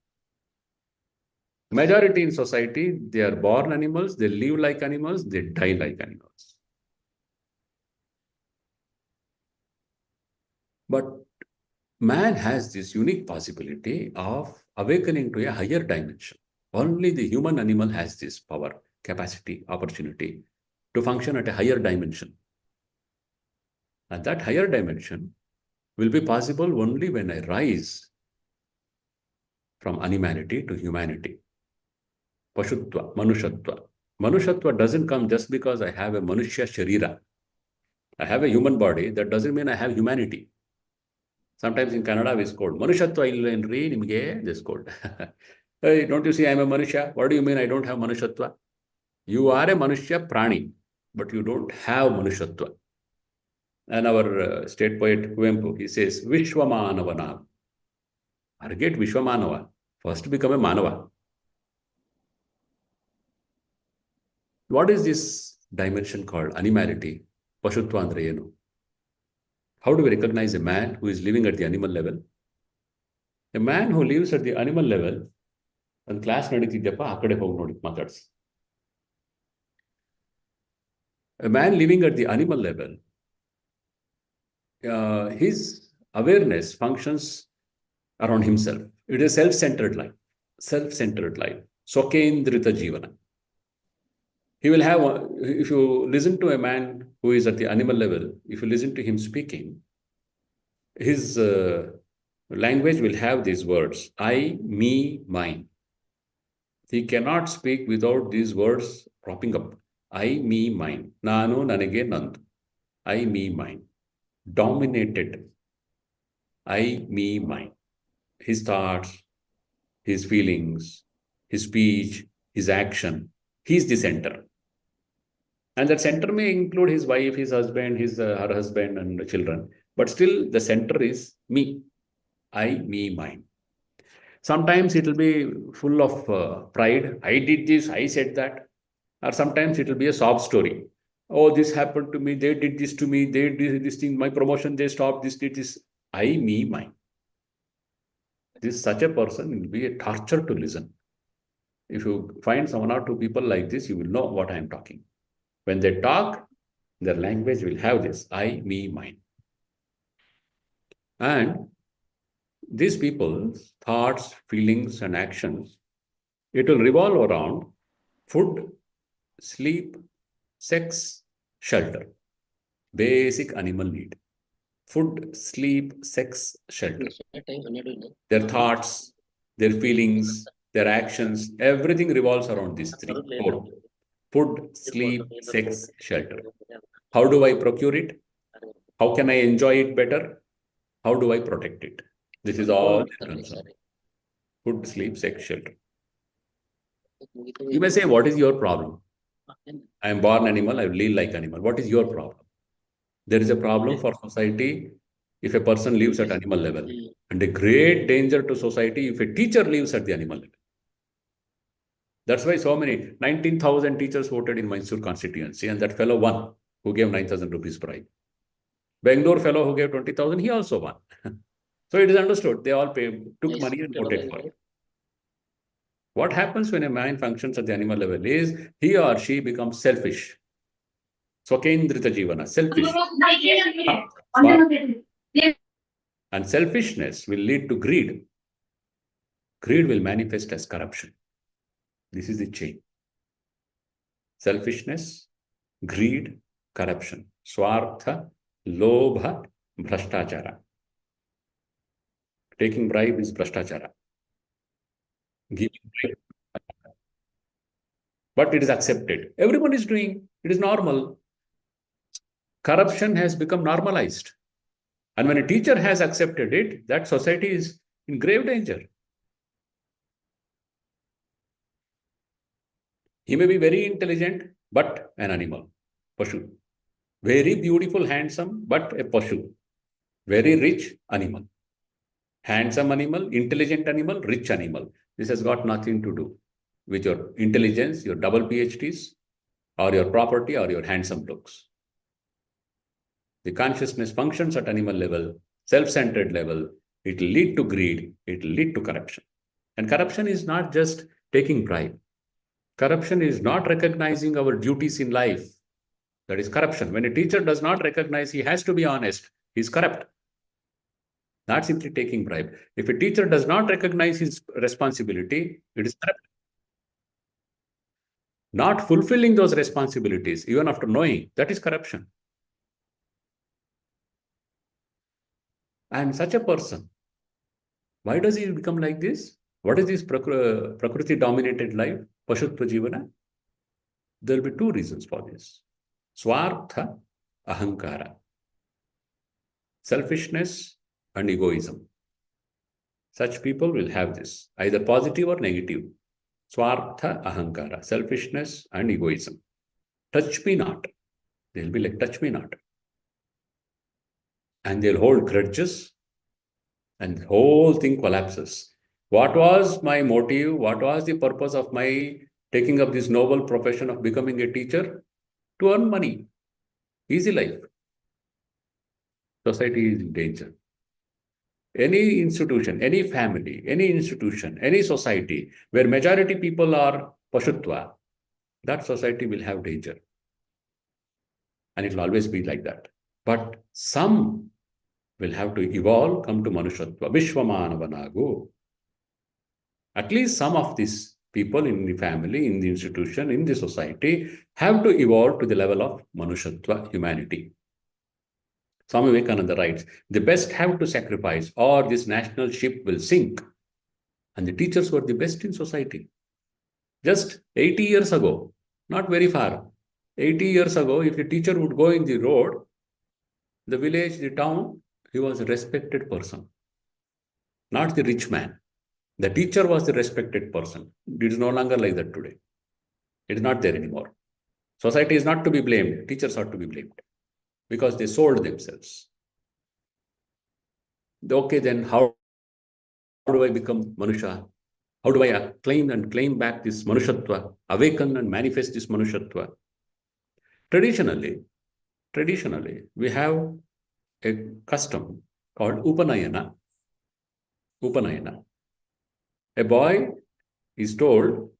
Majority in society, they are born animals, they live like animals, they die like animals. But man has this unique possibility of awakening to a higher dimension. Only the human animal has this power, capacity, opportunity to function at a higher dimension. And that higher dimension will be possible only when I rise from animality to humanity. Pashutva, Manushatva. Manushatva doesn't come just because I have a Manushya Sharira. I have a human body. That doesn't mean I have humanity. Sometimes in Kannada we scold. Manushatva illenri nimge, they scold. Hey, don't you see I am a Manushya? What do you mean I don't have Manushatva? You are a Manushya Prani, but you don't have Manushatva. And our state poet Kuvempu, he says, Vishwamanavana. Forget Vishwamanava. First become a Manava. What is this dimension called animality? Pashutva andre enu? How do we recognize a man who is living at the animal level? A man who lives at the animal level, and class naditidyappa ಆ ಕಡೆ ಹೋಗಿ ನೋಡಿ ಮಾತಾಡ್ಸಿ. A man living at the animal level, his awareness functions around himself. It is a self-centered life. Self-centered life. Swakendrita jivana. He will have, if you listen to a man who is at the animal level, if you listen to him speaking, his language will have these words, I, me, mine. He cannot speak without these words cropping up. I, me, mine. Nanu, nanage, nandu. I, me, mine. Dominated. I, me, mine. His thoughts, his feelings, his speech, his action. He is the center. And that center may include his wife, his husband, her husband and children. But still the center is me. I, me, mine. Sometimes it will be full of pride. I did this, I said that. Or sometimes it will be a sob story. Oh, this happened to me. They did this to me. They did this thing. My promotion, they stopped this, did this. I, me, mine. Such a person will be a torture to listen. If you find one or two people like this, you will know what I am talking. When they talk, their language will have this, I, me, mine. And these people's thoughts, feelings, and actions, it will revolve around food, sleep, sex, shelter. Basic animal need. Food, sleep, sex, shelter. Their thoughts, their feelings, their actions, everything revolves around these four. Food, sleep, sex, shelter. How do I procure it? How can I enjoy it better? How do I protect it? This is all concern. Food, sleep, sex, shelter. You may say, what is your problem? I am born animal, I live like animal. What is your problem? There is a problem for society if a person lives at animal level, and a great danger to society if a teacher lives at the animal level. That's why so many, 19,000 teachers voted in Mysore constituency, and that fellow won, who gave 9,000 rupees bribe. Bangalore fellow who gave 20,000, he also won. So it is understood, they all took money and voted for it. What happens when a man functions at the animal level is, he or she becomes selfish. Swakendrita jivana, selfish. And selfishness will lead to greed. Greed will manifest as corruption. This is the chain. Selfishness, greed, corruption. Swartha, lobha, bhrashtachara. Taking bribe is bhrashtachara. Giving bribe. But it is accepted. Everyone is doing. It is normal. Corruption has become normalized. And when a teacher has accepted it, that society is in grave danger. He may be very intelligent, but an animal, Pashu. Very beautiful, handsome, but a Pashu. Very rich animal. Handsome animal, intelligent animal, rich animal. This has got nothing to do with your intelligence, your double PhDs, or your property, or your handsome looks. The consciousness functions at animal level, self-centered level. It will lead to greed. It will lead to corruption. And corruption is not just taking bribe. Corruption is not recognizing our duties in life. That is corruption. When a teacher does not recognize he has to be honest, he is corrupt. Not simply taking bribe. If a teacher does not recognize his responsibility, it is corrupt. Not fulfilling those responsibilities, even after knowing, that is corruption. And such a person, why does he become like this? What is this Prakriti-dominated life, Pashutva Jivana? There will be two reasons for this. Swartha, ahankara. Selfishness, and egoism. Such people will have this, either positive or negative. Swartha ahankara, selfishness and egoism. Touch me not. They'll be like, touch me not. And they'll hold grudges, and the whole thing collapses. What was my motive? What was the purpose of my taking up this noble profession of becoming a teacher? To earn money. Easy life. Society is in danger. Any institution, any family, any institution, any society where majority people are Pashutva, that society will have danger. And it will always be like that. But some will have to evolve, come to Manushatva, Vishwamanavanago. At least some of these people in the family, in the institution, in the society have to evolve to the level of Manushatva, humanity. Swami Vivekananda writes, the best have to sacrifice or this national ship will sink. And the teachers were the best in society. Just 80 years ago, not very far, 80 years ago, if a teacher would go in the road, the village, the town, he was a respected person, not the rich man. The teacher was the respected person. It is no longer like that today. It is not there anymore. Society is not to be blamed. Teachers are to be blamed because they sold themselves. Okay, then how do I become Manusha? How do I claim back this Manushatva, awaken and manifest this Manushatva? Traditionally, we have a custom called Upanayana. A boy is told,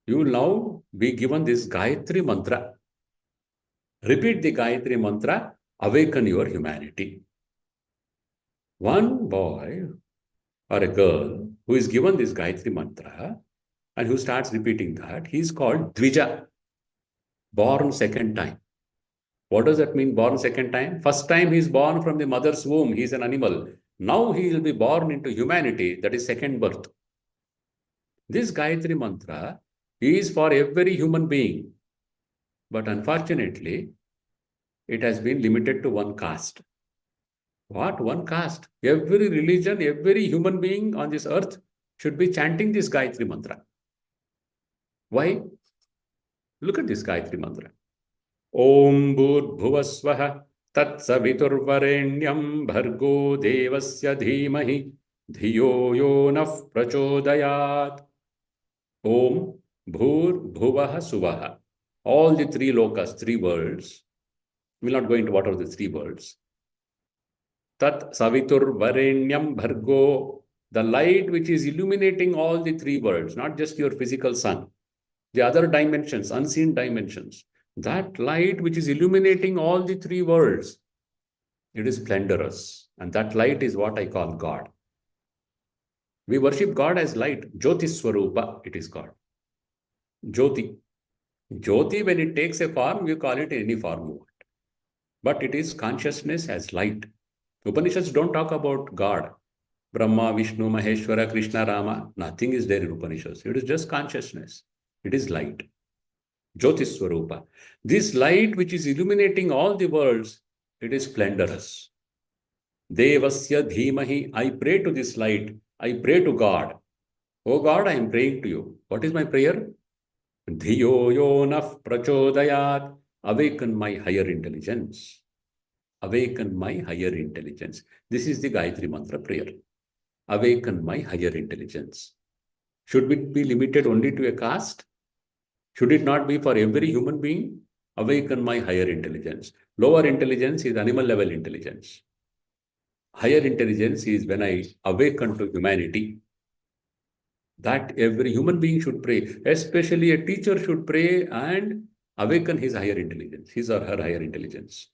you will now be given this Gayatri mantra. Repeat the Gayatri mantra, awaken your humanity. One boy or a girl who is given this Gayatri mantra and who starts repeating that, he is called Dvija, born second time. What does that mean, born second time? First time he is born from the mother's womb, he is an animal. Now he will be born into humanity, that is second birth. This Gayatri mantra is for every human being. But unfortunately, it has been limited to one caste. What? One caste? Every religion, every human being on this earth should be chanting this Gayatri mantra. Why? Look at this Gayatri mantra. Om Bhurbhuvasvaha Tat Saviturvarenyam Bhargo Devasya Dhimahi Dhiyo Yo Naf Prachodayat. Om Bhurbhuvaha Suvaha. All the three lokas, three worlds. We will not go into what are the three worlds. Tat Saviturvarenyam Bhargo. The light which is illuminating all the three worlds, not just your physical sun. The other dimensions, unseen dimensions. That light which is illuminating all the three worlds, it is splendorous. And that light is what I call God. We worship God as light. Jyoti Swarupa, it is God. Jyoti. Jyoti, when it takes a form, we call it any form you want. But it is consciousness as light. Upanishads don't talk about God. Brahma, Vishnu, Maheshwara, Krishna, Rama. Nothing is there in Upanishads. It is just consciousness. It is light. Jyoti Swarupa. This light which is illuminating all the worlds, it is splendorous. Devasya Dhimahi. I pray to this light. I pray to God. Oh God, I am praying to you. What is my prayer? Dhiyo Yo Naf Prachodayat. Awaken my higher intelligence. Awaken my higher intelligence. This is the Gayatri Mantra prayer. Awaken my higher intelligence. Should it be limited only to a caste? Should it not be for every human being? Awaken my higher intelligence. Lower intelligence is animal level intelligence. Higher intelligence is when I awaken to humanity. That every human being should pray. Especially a teacher should pray and awaken his higher intelligence, his or her higher intelligence.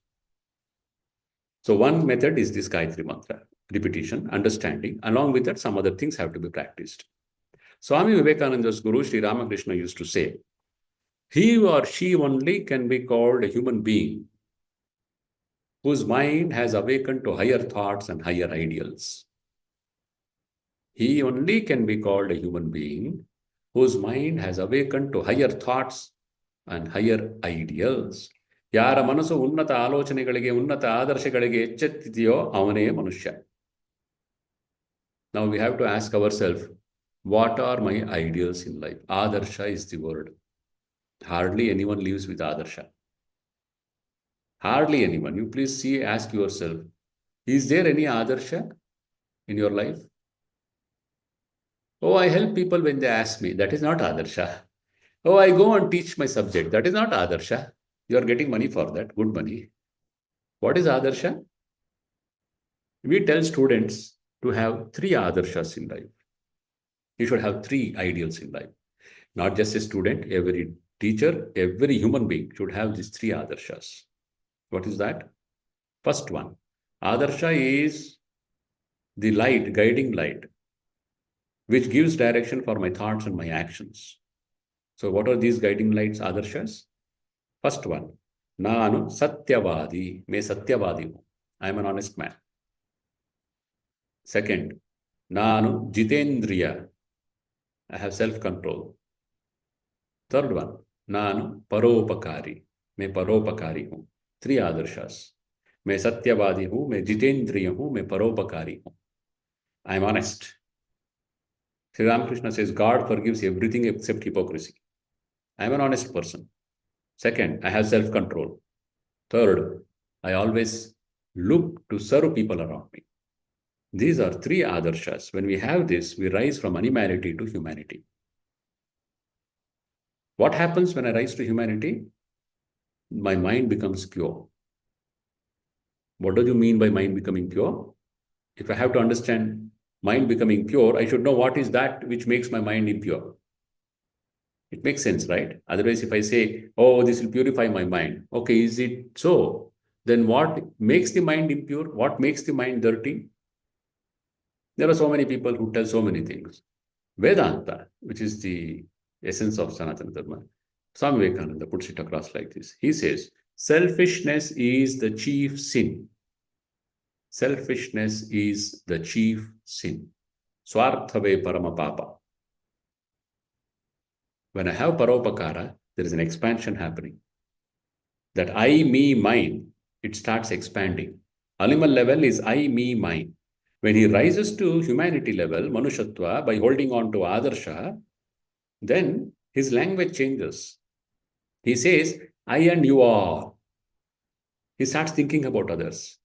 So one method is this Gayatri Mantra. Repetition, understanding. Along with that, some other things have to be practiced. Swami Vivekananda's Guru, Sri Ramakrishna, used to say, he or she only can be called a human being whose mind has awakened to higher thoughts and higher ideals. He only can be called a human being whose mind has awakened to higher thoughts and higher ideals. ಯಾರ ಮನಸ್ಸು ಉನ್ನತ ಆಲೋಚನೆಗಳಿಗೆ ಉನ್ನತ ಆದರ್ಶಗಳಿಗೆ ಎಚ್ಚೆತ್ತಿದೆಯೋ ಅವನೇ ಮನುಷ್ಯ. Now we have to ask ourselves, what are my ideals in life? Adarsha is the word. Hardly anyone lives with Adarsha. Hardly anyone. You please see, ask yourself, is there any Adarsha in your life? Oh, I help people when they ask me. That is not Adarsha. Oh, I go and teach my subject. That is not Adarsha. You are getting money for that, good money. What is Adarsha? We tell students to have three Adarshas in life. You should have three ideals in life. Not just a student, every teacher, every human being should have these three Adarshas. What is that? First one, Adarsha is the light, guiding light, which gives direction for my thoughts and my actions. So what are these guiding lights, Adarshas? First one, Nanu Satyavadi, me Satyavadi. I am an honest man. Second, Nanu Jitendriya, I have self-control. Third one, Nanu Paropakari, मैं परोपकारी हूं. Three आदर्शास. मैं सत्यवादी हूं, मैं जितेंद्रिय हूं, मैं परोपकारी हूं. I am honest. Sri Ramakrishna says God forgives everything except hypocrisy. I am an honest person. Second, I have self-control. Third, I always look to serve people around me. These are three adarshas. When we have this, we rise from animality to humanity. What happens when I rise to humanity? My mind becomes pure. What do you mean by mind becoming pure? If I have to understand mind becoming pure, I should know what is that which makes my mind impure. It makes sense, right? Otherwise, if I say, oh, this will purify my mind. Okay, is it so? Then what makes the mind impure? What makes the mind dirty? There are so many people who tell so many things. Vedanta, which is the essence of Sanatana Dharma, Swami Vivekananda puts it across like this. He says, selfishness is the chief sin. Selfishness is the chief sin. Swarthave parama papa. When I have paropakara, there is an expansion happening. That I, me, mine, it starts expanding. Animal level is I, me, mine. When he rises to humanity level, Manushatva, by holding on to Adarsha, then his language changes. He says, I and you are. He starts thinking about others.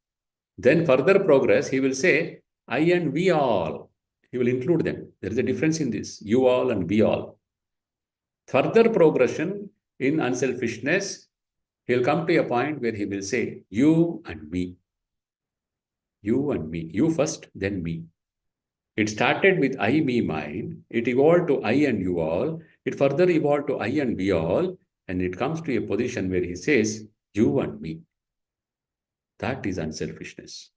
Then further progress, he will say, I and we all. He will include them. There is a difference in this, you all and we all. Further progression in unselfishness, he'll come to a point where he will say, you and me. You and me. You first, then me. It started with I, me, mine. It evolved to I and you all. It further evolved to I and we all. And it comes to a position where he says, you and me. That is unselfishness.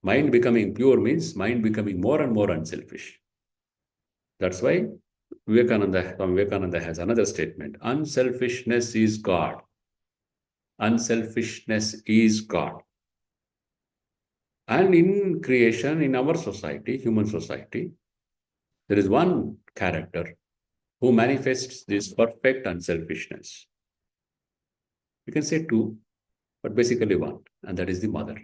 Mind becoming pure means mind becoming more and more unselfish. That's why Vivekananda has another statement. Unselfishness is God. Unselfishness is God. And in creation, in our society, human society, there is one character who manifests this perfect unselfishness. You can say two, but basically one, and that is the mother.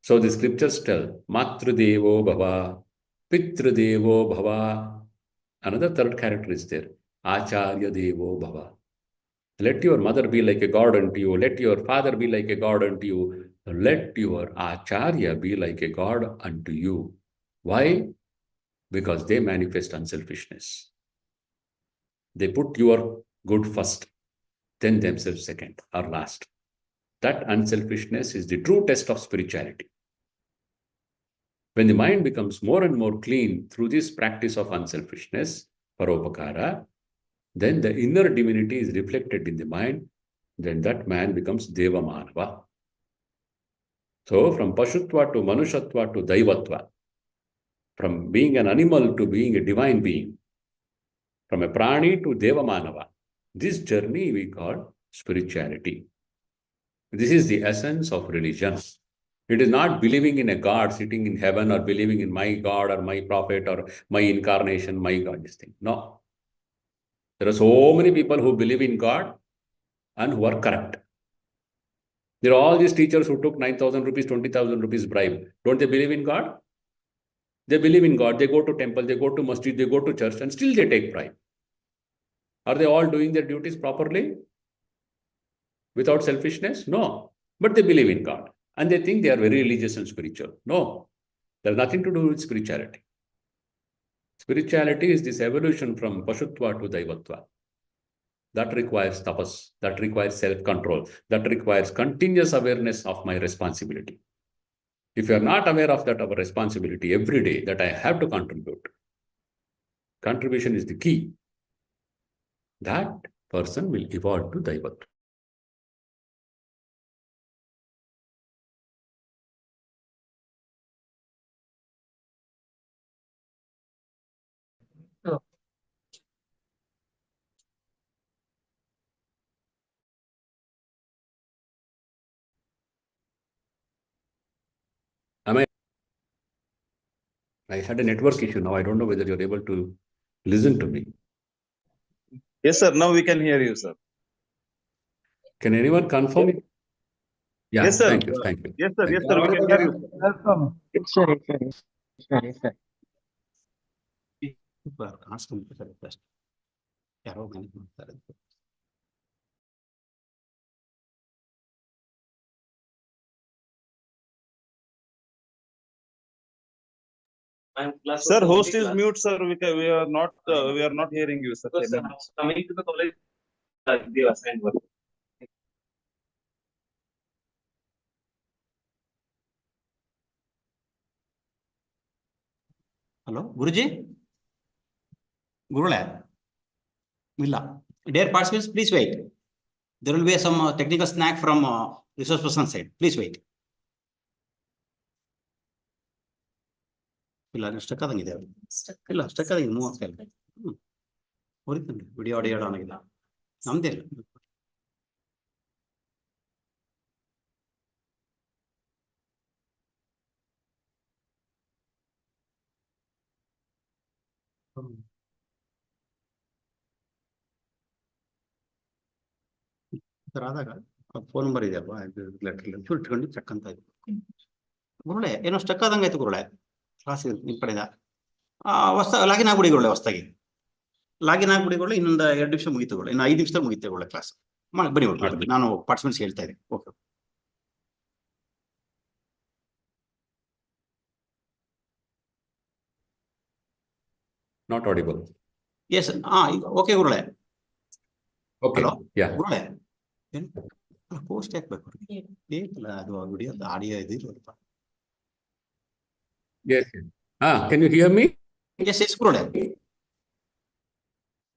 So the scriptures tell, Matrudevo Bhava, Pitrudevo Bhava. Another third character is there, Acharya Devo Bhava. Let your mother be like a god unto you. Let your father be like a god unto you. Let your Acharya be like a god unto you. Why? Because they manifest unselfishness. They put your good first, then themselves second or last. That unselfishness is the true test of spirituality. When the mind becomes more and more clean through this practice of unselfishness, paropakara, then the inner divinity is reflected in the mind, then that man becomes Deva Manava. So from Pashutva to Manushatva to Daivatva, from being an animal to being a divine being, from a prani to Deva Manava, this journey we call spirituality. This is the essence of religion. It is not believing in a God sitting in heaven or believing in my God or my prophet or my incarnation, my God, this thing. No. There are so many people who believe in God and who are corrupt. There are all these teachers who took 9,000 rupees, 20,000 rupees bribe. Don't they believe in God? They believe in God, they go to temple, they go to masjid, they go to church, and still they take bribe. Are they all doing their duties properly? Without selfishness? No. But they believe in God. And they think they are very religious and spiritual. No. There's nothing to do with spirituality. Spirituality is this evolution from Pashutva to Daivatva. That requires tapas, that requires self-control, that requires continuous awareness of my responsibility. If you are not aware of that, our responsibility every day that I have to contribute, contribution is the key. That person will evolve to Daivatva. I had a network issue now. I don't know whether you're able to listen to me. Yes, sir. Now we can hear you, sir. Can anyone confirm it? Yeah, Yes, sir. Thank you. Thank you. Yes, sir. Thank Yes, sir. We can hear you. Sir, host is mute, sir. We are not hearing you, sir. Coming to the college, the assigned work. Hello, Guruji? Gurule? Milla. Dear participants, please wait. There will be some technical snack from resource person side. Please wait. Stuck video audio on. Phone number is letter check on Gurule, you know, stuck on the Gurule. Class in Pada. Was the Lagina Gurule was taking Lagina Gurule in the edition with in I division with the class. My nano participants here. Okay. Not audible. Yes. Okay, Gurule. Okay. Hello? Yeah. Gurule. Post check back. Video, the audio is Yes. Can you hear me? Yes, yes, Gurule.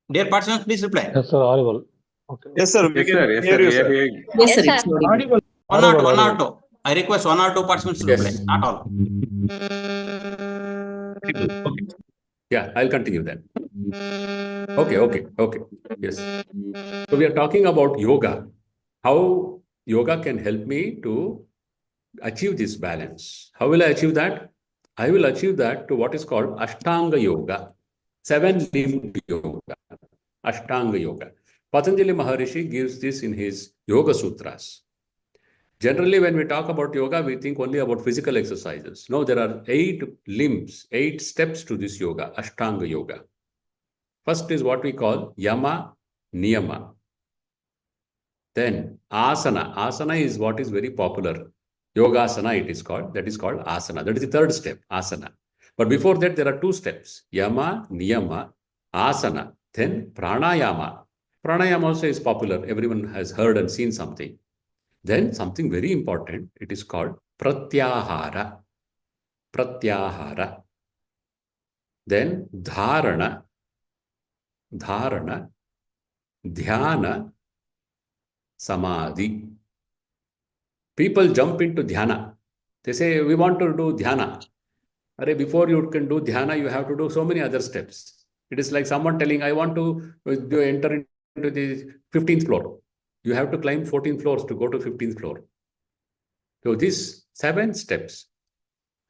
Dear participants, please reply. Yes, sir, audible. Okay. Yes, sir. We can hear you, sir. Yes, sir. It's audible. One or two. I request one or two participants to reply. Not all. Okay. Yeah, I'll continue then. Okay. Yes. So we are talking about yoga. How yoga can help me to achieve this balance. How will I achieve that? I will achieve that to what is called Ashtanga Yoga, 7-limbed yoga, Ashtanga Yoga. Patanjali Maharishi gives this in his Yoga Sutras. Generally, when we talk about yoga, we think only about physical exercises. No, there are 8 limbs, 8 steps to this yoga, Ashtanga Yoga. First is what we call Yama, Niyama. Then Asana. Asana is what is very popular. Yogasana it is called. That is called Asana. That is the 3rd step, Asana. But before that, there are 2 steps. Yama, Niyama, Asana. Then Pranayama. Pranayama also is popular. Everyone has heard and seen something. Then something very important. It is called Pratyahara. Pratyahara. Then Dharana. Dharana. Dhyana. Samadhi. People jump into dhyana. They say, we want to do dhyana. Before you can do dhyana, you have to do so many other steps. It is like someone telling, I want to enter into the 15th floor. You have to climb 14 floors to go to 15th floor. So these 7 steps,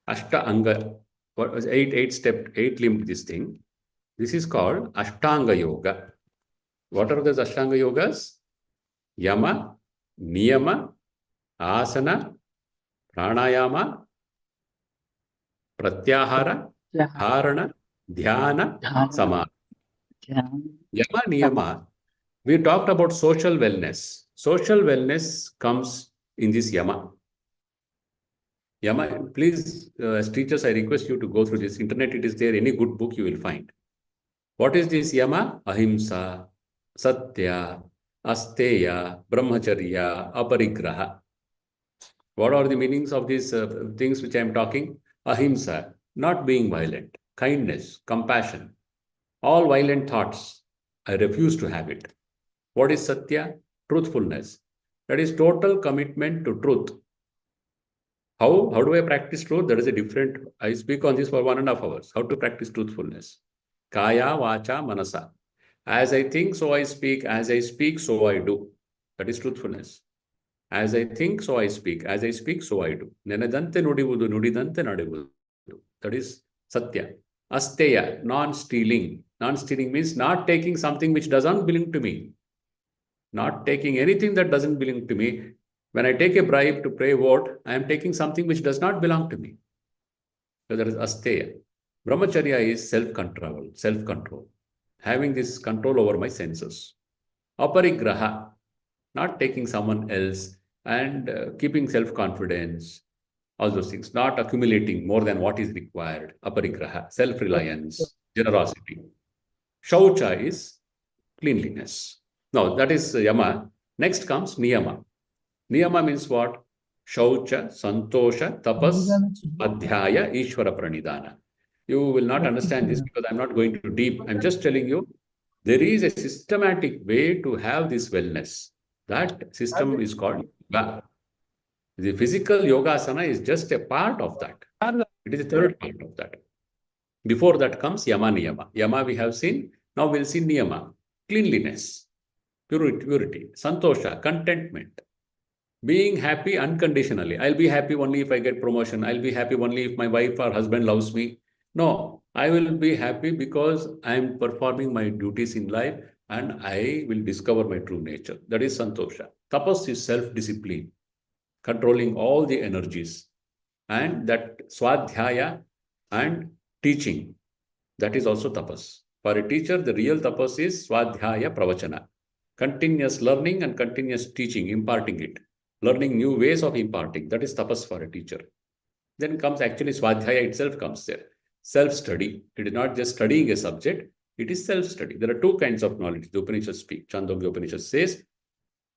Ashtanga, 8 limbed this thing. This is called Ashtanga Yoga. What are those Ashtanga Yogas? Yama, Niyama, Asana, Pranayama, Pratyahara, Dharana, Dhyana, Samadhi. Dhyana. Yama, Niyama. We talked about social wellness. Social wellness comes in this Yama. Yama, please, as teachers, I request you to go through this. Internet, it is there. Any good book you will find. What is this Yama? Ahimsa, Satya, Asteya, Brahmacharya, Aparigraha. What are the meanings of these things which I am talking? Ahimsa, not being violent. Kindness, compassion. All violent thoughts, I refuse to have it. What is Satya? Truthfulness. That is total commitment to truth. How do I practice truth? That is a different, I speak on this for 1.5 hours. How to practice truthfulness. Kaya, Vacha, Manasa. As I think, so I speak. As I speak, so I do. That is truthfulness. As I think, so I speak. As I speak, so I do. Nenadante nudivudu, nudidante nadivudu. That is Satya. Asteya, non-stealing. Non-stealing means not taking something which doesn't belong to me. Not taking anything that doesn't belong to me. When I take a bribe to pray vote, I am taking something which does not belong to me. So that is Asteya. Brahmacharya is self-control. Having this control over my senses. Aparigraha, not taking someone else and keeping self-confidence, all those things, not accumulating more than what is required. Aparigraha, self-reliance, generosity. Shaucha is cleanliness. Now, that is Yama. Next comes Niyama. Niyama means what? Shaucha, Santosha, Tapas, Adhyaya, Ishvara Pranidhana. You will not understand this because I'm not going too deep. I'm just telling you, there is a systematic way to have this wellness. That system is called yoga. The physical yogasana is just a part of that. It is a third part of that. Before that comes Yama Niyama. Yama we have seen. Now we'll see Niyama. Cleanliness, purity, Santosha, contentment. Being happy unconditionally. I'll be happy only if I get promotion. I'll be happy only if my wife or husband loves me. No, I will be happy because I am performing my duties in life and I will discover my true nature. That is Santosha. Tapas is self-discipline, controlling all the energies. And that Swadhyaya and teaching, that is also tapas. For a teacher, the real tapas is Swadhyaya Pravachana. Continuous learning and continuous teaching, imparting it. Learning new ways of imparting. That is tapas for a teacher. Then comes actually Swadhyaya itself comes there. Self-study. It is not just studying a subject. It is self-study. There are two kinds of knowledge. The Upanishads speak. Chandogya Upanishad says,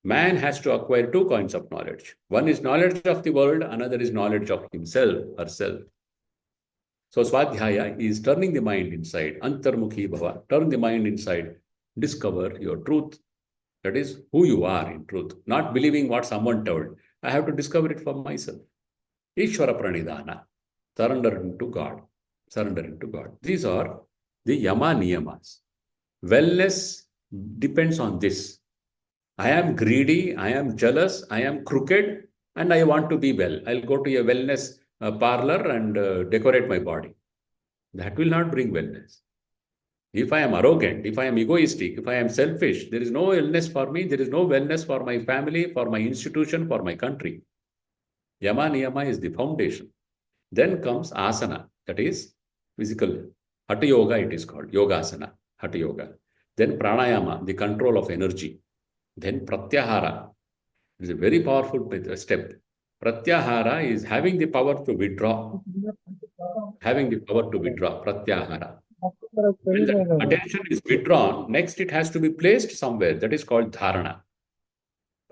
man has to acquire two kinds of knowledge. One is knowledge of the world. Another is knowledge of himself, herself. So Swadhyaya is turning the mind inside. Antarmukhi Bhava. Turn the mind inside. Discover your truth. That is who you are in truth. Not believing what someone told. I have to discover it for myself. Ishvara Pranidhana. Surrender into God. Surrender into God. These are the Yama Niyamas. Wellness depends on this. I am greedy, I am jealous, I am crooked, and I want to be well. I'll go to a wellness parlor and decorate my body. That will not bring wellness. If I am arrogant, if I am egoistic, if I am selfish, there is no wellness for me, there is no wellness for my family, for my institution, for my country. Yama Niyama is the foundation. Then comes asana, that is physical. Hatha Yoga it is called, Yogasana, Hatha Yoga. Then pranayama, the control of energy. Then pratyahara is a very powerful step. Pratyahara is having the power to withdraw. Having the power to withdraw, pratyahara. When the attention is withdrawn, next it has to be placed somewhere. That is called dharana.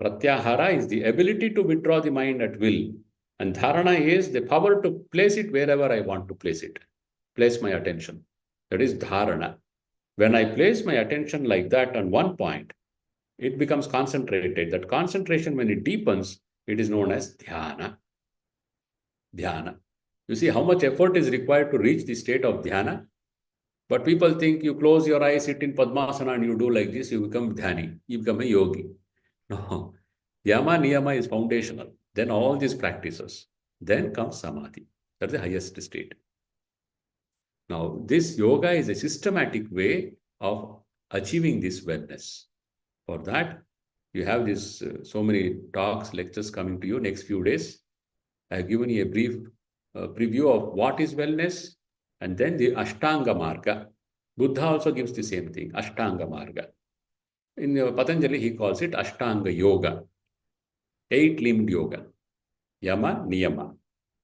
Pratyahara is the ability to withdraw the mind at will. And dharana is the power to place it wherever I want to place it. Place my attention. That is dharana. When I place my attention like that on one point, it becomes concentrated. That concentration, when it deepens, it is known as dhyana. Dhyana. You see how much effort is required to reach the state of dhyana? But people think you close your eyes, sit in Padmasana and you do like this, you become dhyani, you become a yogi. No. Yama Niyama is foundational. Then all these practices. Then comes Samadhi. That's the highest state. Now, this yoga is a systematic way of achieving this wellness. For that, you have this so many talks, lectures coming to you next few days. I have given you a brief preview of what is wellness And then the Ashtanga Marga. Buddha also gives the same thing, Ashtanga Marga. In Patanjali, he calls it Ashtanga Yoga, 8-limbed yoga. Yama, Niyama,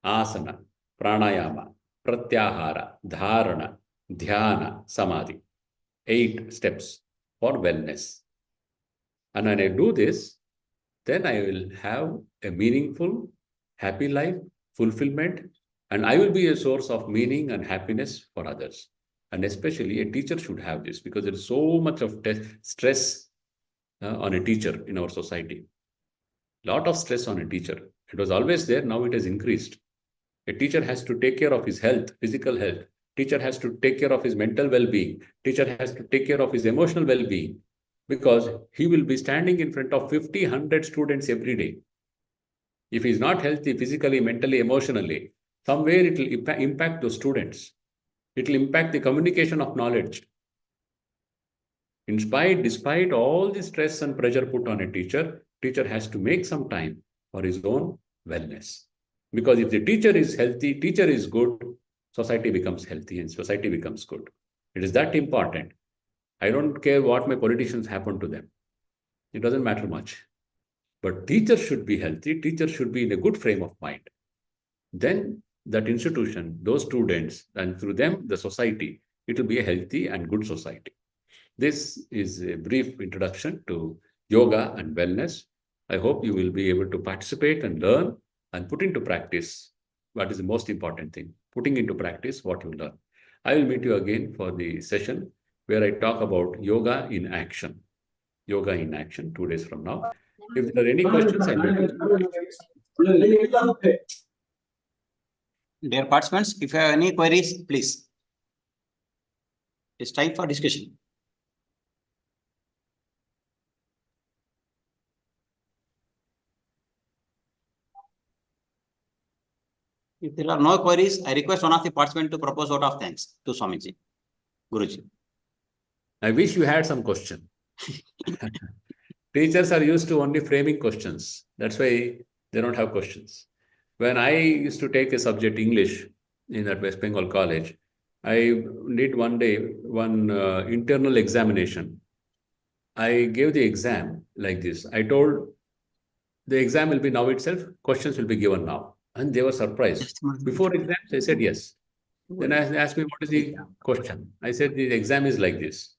Asana, Pranayama, Pratyahara, Dharana, Dhyana, Samadhi. 8 steps for wellness. And when I do this, then I will have a meaningful, happy life, fulfillment, and I will be a source of meaning and happiness for others. And especially a teacher should have this, because there is so much of stress on a teacher in our society. Lot of stress on a teacher. It was always there, now it has increased. A teacher has to take care of his health, physical health. Teacher has to take care of his mental well-being. Teacher has to take care of his emotional well-being, because he will be standing in front of 50, 100 students every day. If he is not healthy physically, mentally, emotionally, somewhere it will impact those students. It will impact the communication of knowledge. Despite all the stress and pressure put on a teacher has to make some time for his own wellness. Because if the teacher is healthy, teacher is good, society becomes healthy and society becomes good. It is that important. I don't care what my politicians happen to them. It doesn't matter much. But teachers should be healthy. Teachers should be in a good frame of mind. Then that institution, those students, and through them, the society, it will be a healthy and good society. This is a brief introduction to yoga and wellness. I hope you will be able to participate and learn and put into practice what is the most important thing, putting into practice what you learn. I will meet you again for the session where I talk about yoga in action. Yoga in action 2 days from now. If there are any questions, I will. Dear participants, if you have any queries, please. It's time for discussion. If there are no queries, I request one of the participants to propose vote of thanks to Swamiji, Guruji. I wish you had some question. Teachers are used to only framing questions. That's why they don't have questions. When I used to take a subject, English, in that West Bengal college, I did one internal examination. I gave the exam like this. I told the exam will be now itself, questions will be given now. And they were surprised. Before exams, I said yes. Then I asked me, what is the question? I said, the exam is like this.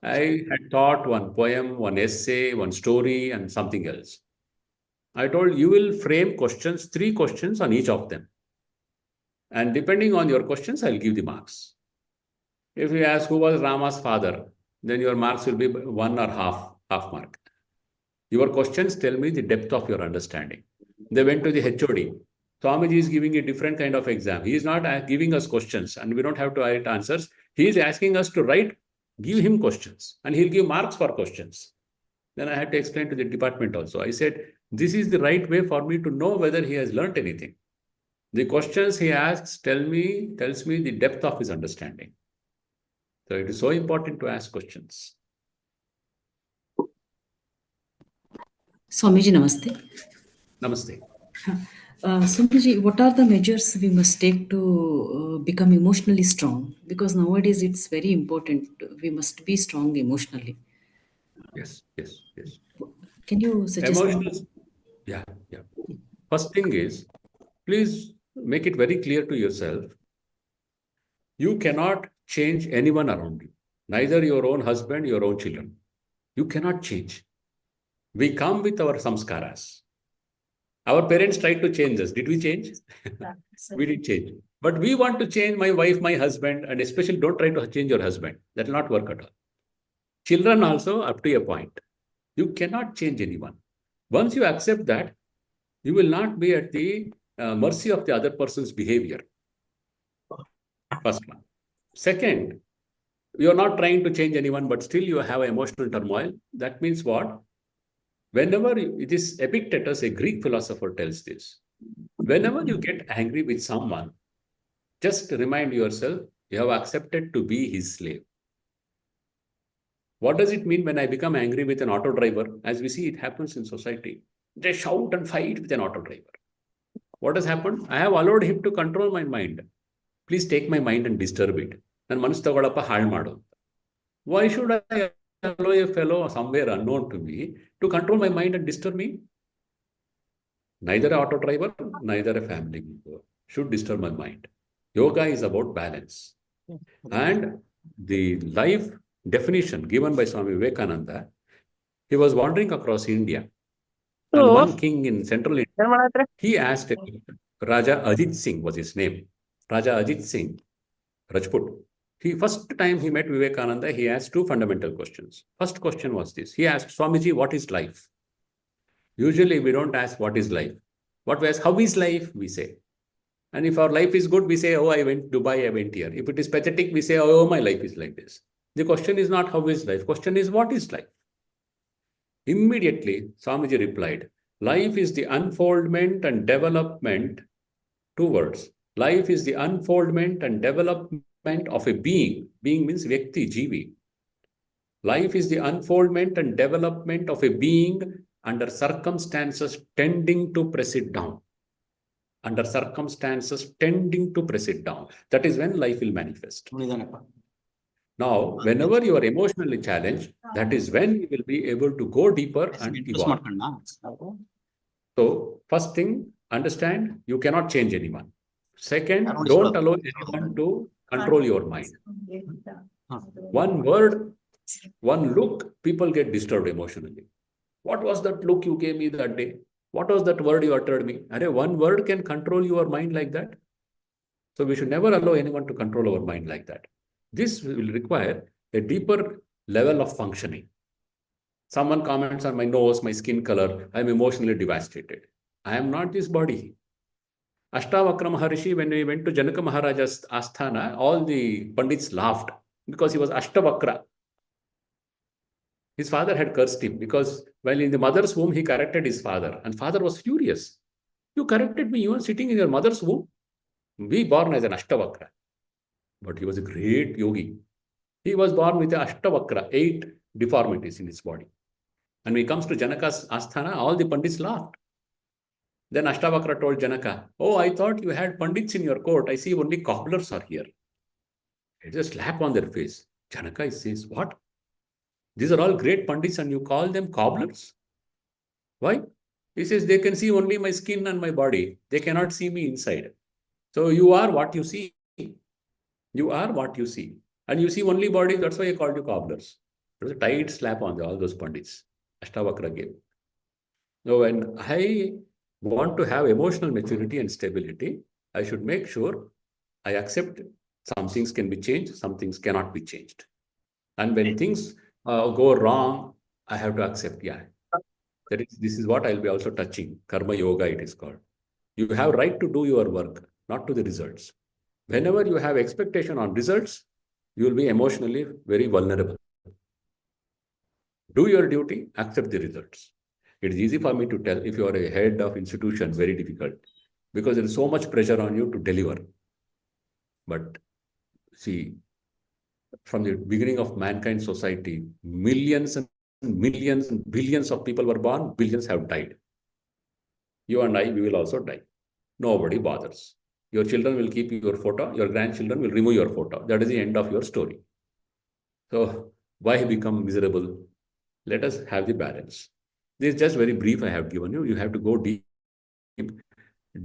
I had taught one poem, one essay, one story, and something else. I told you will frame questions, 3 questions on each of them. And depending on your questions, I'll give the marks. If you ask who was Rama's father, then your marks will be 1 or half mark. Your questions tell me the depth of your understanding. They went to the HOD. Swamiji is giving a different kind of exam. He is not giving us questions and we don't have to write answers. He is asking us to give him questions and he'll give marks for questions. Then I had to explain to the department also. I said, this is the right way for me to know whether he has learnt anything. The questions he asks tells me the depth of his understanding. So it is so important to ask questions. Swamiji, namaste. Namaste. Swamiji, what are the measures we must take to become emotionally strong? Because nowadays it's very important. We must be strong emotionally. Yes. Can you suggest? Yeah. First thing is, please make it very clear to yourself, you cannot change anyone around you, neither your own husband, your own children. You cannot change. We come with our samskaras. Our parents tried to change us. Did we change? We did change. But we want to change my wife, my husband, and especially don't try to change your husband. That will not work at all. Children also up to a point. You cannot change anyone. Once you accept that, you will not be at the mercy of the other person's behavior. First one. Second, you are not trying to change anyone, but still you have emotional turmoil. That means what? Whenever it is Epictetus, a Greek philosopher, tells this. Whenever you get angry with someone, just remind yourself, you have accepted to be his slave. What does it mean when I become angry with an auto driver? As we see, it happens in society. They shout and fight with an auto driver. What has happened? I have allowed him to control my mind. Please take my mind and disturb it. Nan manasu tagolappa haal maadu. Why should I allow a fellow somewhere unknown to me to control my mind and disturb me? Neither an auto driver, neither a family member should disturb my mind. Yoga is about balance. And the life definition given by Swami Vivekananda, he was wandering across India. And one king in central India, he asked Raja Ajit Singh was his name. Raja Ajit Singh, Rajput. First time he met Vivekananda, he asked two fundamental questions. First question was this. He asked, Swamiji, what is life? Usually we don't ask what is life. What we ask, how is life? We say. And if our life is good, we say, oh, I went to Dubai, I went here. If it is pathetic, we say, oh, my life is like this. The question is not how is life. Question is what is life? Immediately, Swamiji replied, life is the unfoldment and development, two words. Life is the unfoldment and development of a being. Being means Vyakti, Jivi. Life is the unfoldment and development of a being under circumstances tending to press it down. Under circumstances tending to press it down. That is when life will manifest. Now, whenever you are emotionally challenged, that is when you will be able to go deeper and evolve. So, first thing, understand you cannot change anyone. Second, don't allow anyone to control your mind. One word, one look, people get disturbed emotionally. What was that look you gave me that day? What was that word you uttered me? One word can control your mind like that. So we should never allow anyone to control our mind like that. This will require a deeper level of functioning. Someone comments on my nose, my skin color, I am emotionally devastated. I am not this body. Ashtavakra Maharishi, when we went to Janaka Maharaja's Asthana, all the Pandits laughed because he was Ashtavakra. His father had cursed him because while in the mother's womb, he corrected his father. And father was furious. You corrected me even sitting in your mother's womb? Be born as an Ashtavakra. But he was a great yogi. He was born with an Ashtavakra, 8 deformities in his body. And when he comes to Janaka's Asthana, all the Pandits laughed. Then Ashtavakra told Janaka, oh, I thought you had Pandits in your court. I see only cobblers are here. It just slap on their face. Janaka says, what? These are all great Pandits and you call them cobblers? Why? He says, they can see only my skin and my body. They cannot see me inside. So you are what you see. You are what you see. And you see only body, that's why I called you cobblers. It was a tight slap on all those Pandits. Ashtavakra gave. So when I want to have emotional maturity and stability, I should make sure I accept some things can be changed, some things cannot be changed. And when things go wrong, I have to accept, this is what I'll be also touching. Karma Yoga, it is called. You have right to do your work, not to the results. Whenever you have expectation on results, you will be emotionally very vulnerable. Do your duty, accept the results. It is easy for me to tell if you are a head of institution, very difficult, because there is so much pressure on you to deliver. But see, from the beginning of mankind society, millions and millions and billions of people were born, billions have died. You and I, we will also die. Nobody bothers. Your children will keep your photo, your grandchildren will remove your photo. That is the end of your story. So why become miserable? Let us have the balance. This is just very brief I have given you. You have to go deep.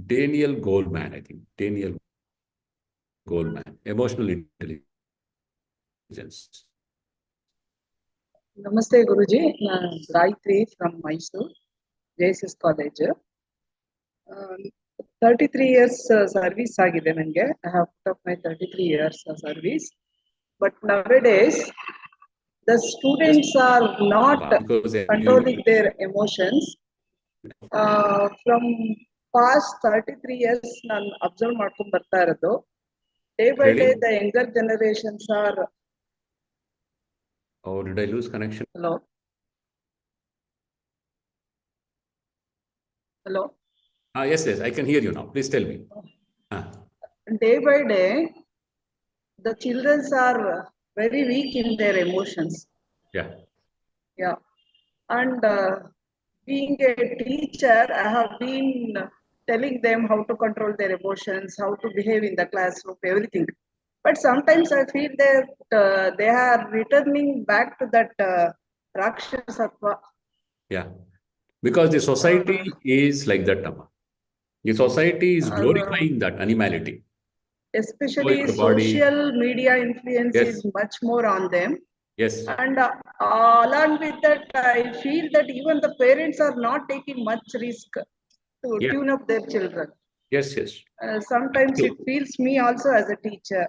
Daniel Goleman, I think. Daniel Goleman. Emotional intelligence. Namaste, Guruji. Gayatri from Mysore, JSS College. 33 years service agide nange. I have put up my 33 years service. But nowadays, the students are not controlling their emotions. From past 33 years, ನಾನು observe ಮಾಡ್ಕೊಂಡು ಬರ್ತಾ ಇರೋದು. Day by day, the younger generations are. Oh, did I lose connection? Hello. Hello. Yes, I can hear you now. Please tell me. Day by day, the children are very weak in their emotions. Yeah. And being a teacher, I have been telling them how to control their emotions, how to behave in the classroom, everything. But sometimes I feel that they are returning back to that Rakshasatva. Yeah. Because the society is like that, Amma. The society is glorifying that animality. Especially Your body. social media influence Yes. is much more on them. Yes. And along with that, I feel that even the parents are not taking much risk to Yeah. tune up their children. Yes, yes. Sometimes it True. feels me also as a teacher.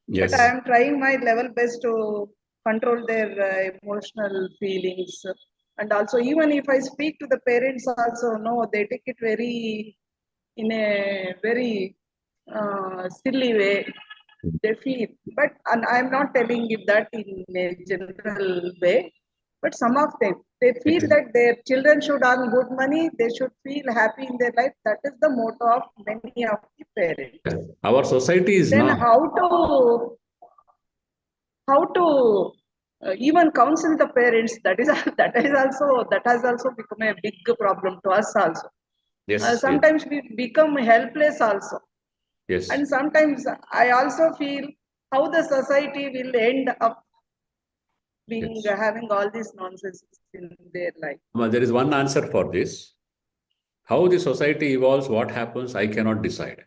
Yes. But I am trying my level best to control their emotional feelings. And also, even if I speak to the parents, also, no, they take it in a very silly way. They feel, but and I'm not telling it that in a general way, but some of them, they feel that their children should earn good money, they should feel happy in their life. That is the motto of many of the parents. Our society is Then not. how to even counsel the parents, that is that has also become a big problem to us also. Yes. Yes. Sometimes we become helpless also. Yes. And sometimes I also feel how the society will end up being Yes. having all this nonsense in their life. There is one answer for this. How the society evolves, what happens, I cannot decide.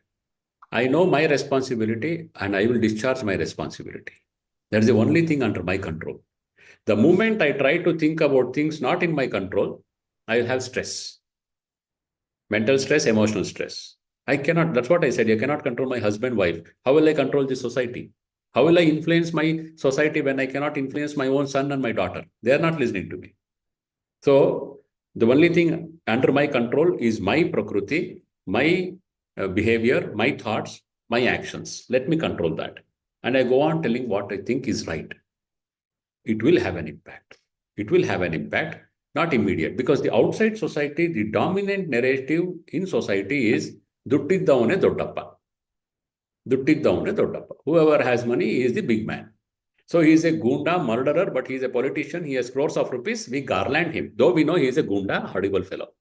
I know my responsibility and I will discharge my responsibility. That is the only thing under my control. The moment I try to think about things not in my control, I will have stress. Mental stress, emotional stress. I cannot, that's what I said, I cannot control my husband, wife. How will I control the society? How will I influence my society when I cannot influence my own son and my daughter? They are not listening to me. So the only thing under my control is my prakriti, my behavior, my thoughts, my actions. Let me control that. And I go on telling what I think is right. It will have an impact. It will have an impact, not immediate, because the outside society, the dominant narrative in society is Duttidavane Doddappa. Duttidavane Doddappa. Whoever has money, he is the big man. So he is a gunda, murderer, but he is a politician. He has crores of rupees. We garland him. Though we know he is a gunda, horrible fellow.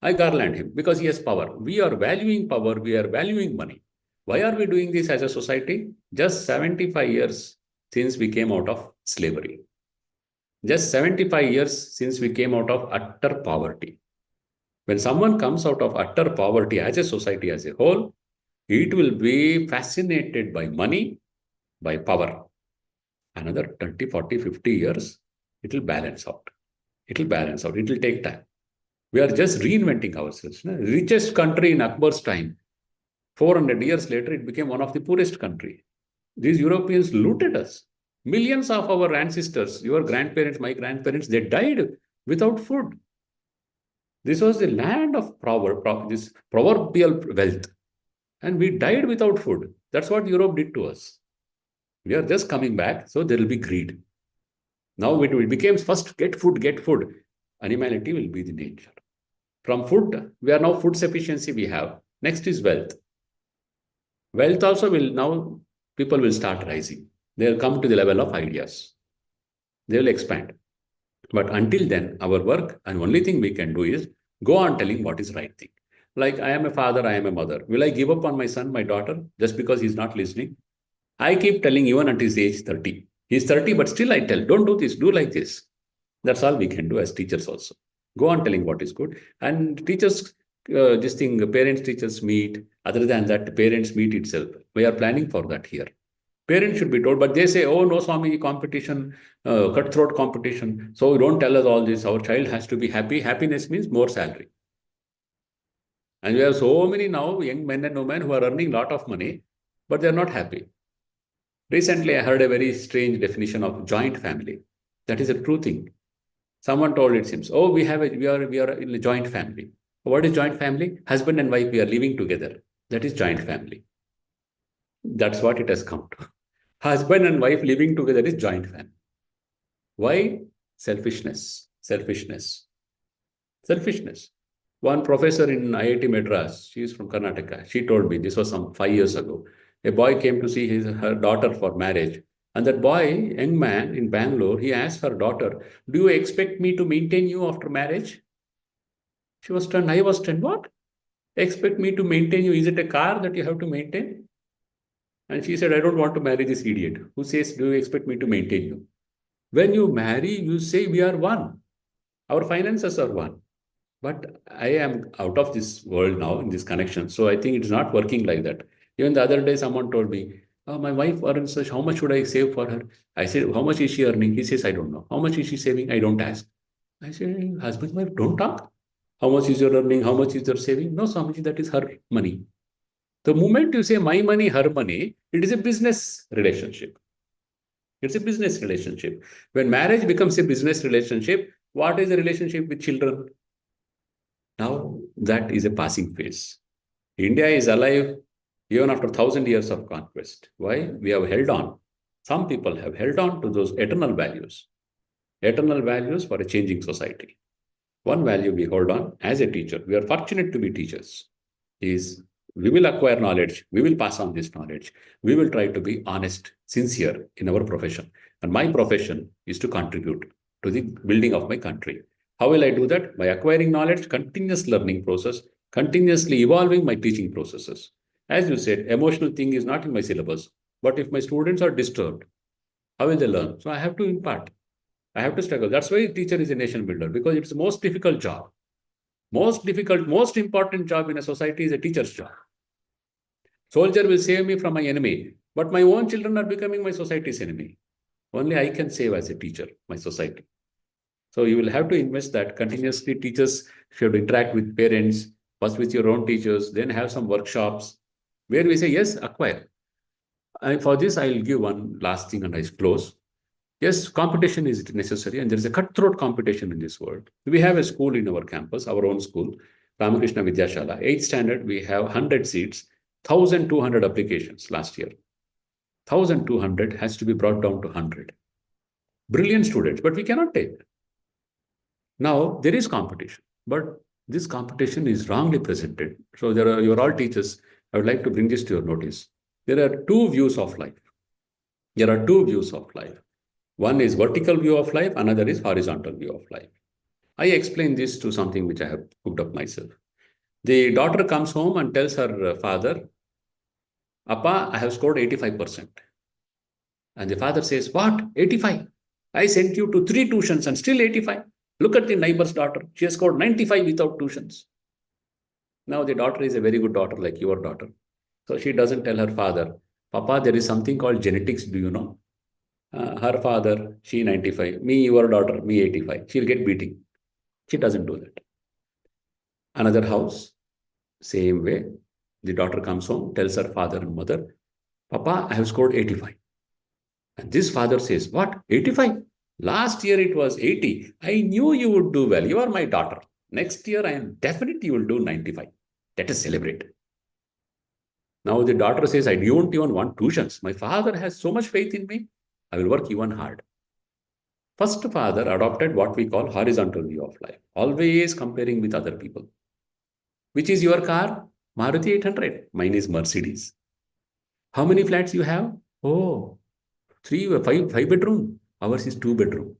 I garland him because he has power. We are valuing power. We are valuing money. Why are we doing this as a society? Just 75 years since we came out of slavery. Just 75 years since we came out of utter poverty. When someone comes out of utter poverty as a society as a whole, it will be fascinated by money, by power. Another 20, 40, 50 years, it will balance out. It will balance out. It will take time. We are just reinventing ourselves. No? Richest country in Akbar's time. 400 years later, it became one of the poorest country. These Europeans looted us. Millions of our ancestors, your grandparents, my grandparents, they died without food. This was the land of this proverbial wealth. And we died without food. That's what Europe did to us. We are just coming back, so there will be greed. Now it becomes first get food, get food. Animality will be the nature. From food, we are now food sufficiency we have. Next is wealth. Wealth also will now, people will start rising. They will come to the level of ideas. They will expand. But until then, our work and only thing we can do is go on telling what is right thing. Like I am a father, I am a mother. Will I give up on my son, my daughter, just because he's not listening? I keep telling even until his age 30. He's 30, but still I tell, don't do this, do like this. That's all we can do as teachers also. Go on telling what is good. And teachers, parents, teachers meet. Other than that, parents meet itself. We are planning for that here. Parents should be told, but they say, oh, no, Swami, competition, cutthroat competition. So don't tell us all this. Our child has to be happy. Happiness means more salary. And we have so many now young men and women who are earning a lot of money, but they're not happy. Recently, I heard a very strange definition of joint family. That is a true thing. Someone told it seems, oh, we are in a joint family. What is joint family? Husband and wife, we are living together. That is joint family. That's what it has come to. Husband and wife living together is joint family. Why? Selfishness. Selfishness. Selfishness. One professor in IIT Madras, she is from Karnataka. She told me, this was some 5 years ago. A boy came to see her daughter for marriage. And that boy, young man in Bangalore, he asked her daughter, do you expect me to maintain you after marriage? She was stunned. I was stunned. What? expect me to maintain you? Is it a car that you have to maintain? And she said, I don't want to marry this idiot who says, do you expect me to maintain you? When you marry, you say we are one. Our finances are one. But I am out of this world now in this connection. So I think it's not working like that. Even the other day, someone told me, oh, my wife earns such, how much should I save for her? I said, how much is she earning? He says, I don't know. How much is she saving? I don't ask. I said, husband, wife, don't talk. How much is your earning? How much is your saving? No, Swamiji, that is her money. The moment you say my money, her money, it is a business relationship. It's a business relationship. When marriage becomes a business relationship, what is the relationship with children? Now that is a passing phase. India is alive even after 1,000 years of conquest. Why? We have held on. Some people have held on to those eternal values for a changing society. One value we hold on as a teacher, we are fortunate to be teachers, is we will acquire knowledge, we will pass on this knowledge, we will try to be honest, sincere in our profession. And my profession is to contribute to the building of my country. How will I do that? By acquiring knowledge, continuous learning process, continuously evolving my teaching processes. As you said, emotional thing is not in my syllabus. But if my students are disturbed, how will they learn? So I have to impart. I have to struggle. That's why a teacher is a nation builder, because it's the most difficult job. Most difficult, most important job in a society is a teacher's job. Soldier will save me from my enemy, but my own children are becoming my society's enemy. Only I can save as a teacher, my society. So you will have to invest that continuously. Teachers should interact with parents, first with your own teachers, then have some workshops where we say, yes, acquire. And for this, I'll give one last thing and I close. Yes, competition is necessary and there is a cutthroat competition in this world. We have a school in our campus, our own school, Ramakrishna Vidyashala, 8th standard, we have 100 seats, 1,200 applications last year. 1,200 has to be brought down to 100. Brilliant students, but we cannot take. Now, there is competition, but this competition is wrongly presented. So you're all teachers. I would like to bring this to your notice. There are two views of life. There are two views of life. One is vertical view of life, another is horizontal view of life. I explain this to something which I have cooked up myself. The daughter comes home and tells her father, Appa, I have scored 85%. And the father says, what? 85? I sent you to 3 tuitions and still 85. Look at the neighbor's daughter. She has scored 95 without tuitions. Now the daughter is a very good daughter like your daughter. So she doesn't tell her father, Papa, there is something called genetics, do you know? Her father, she 95, me, your daughter, me 85. She'll get beating. She doesn't do that. Another house, same way. The daughter comes home, tells her father and mother, Papa, I have scored 85. And this father says, what? 85? Last year it was 80. I knew you would do well. You are my daughter. Next year I am definitely you will do 95. Let us celebrate. Now the daughter says, I don't even want tuitions. My father has so much faith in me. I will work even hard. First father adopted what we call horizontal view of life. Always comparing with other people. Which is your car? Maruti 800. Mine is Mercedes. How many flats you have? Oh, 5 bedroom. Ours is 2 bedroom.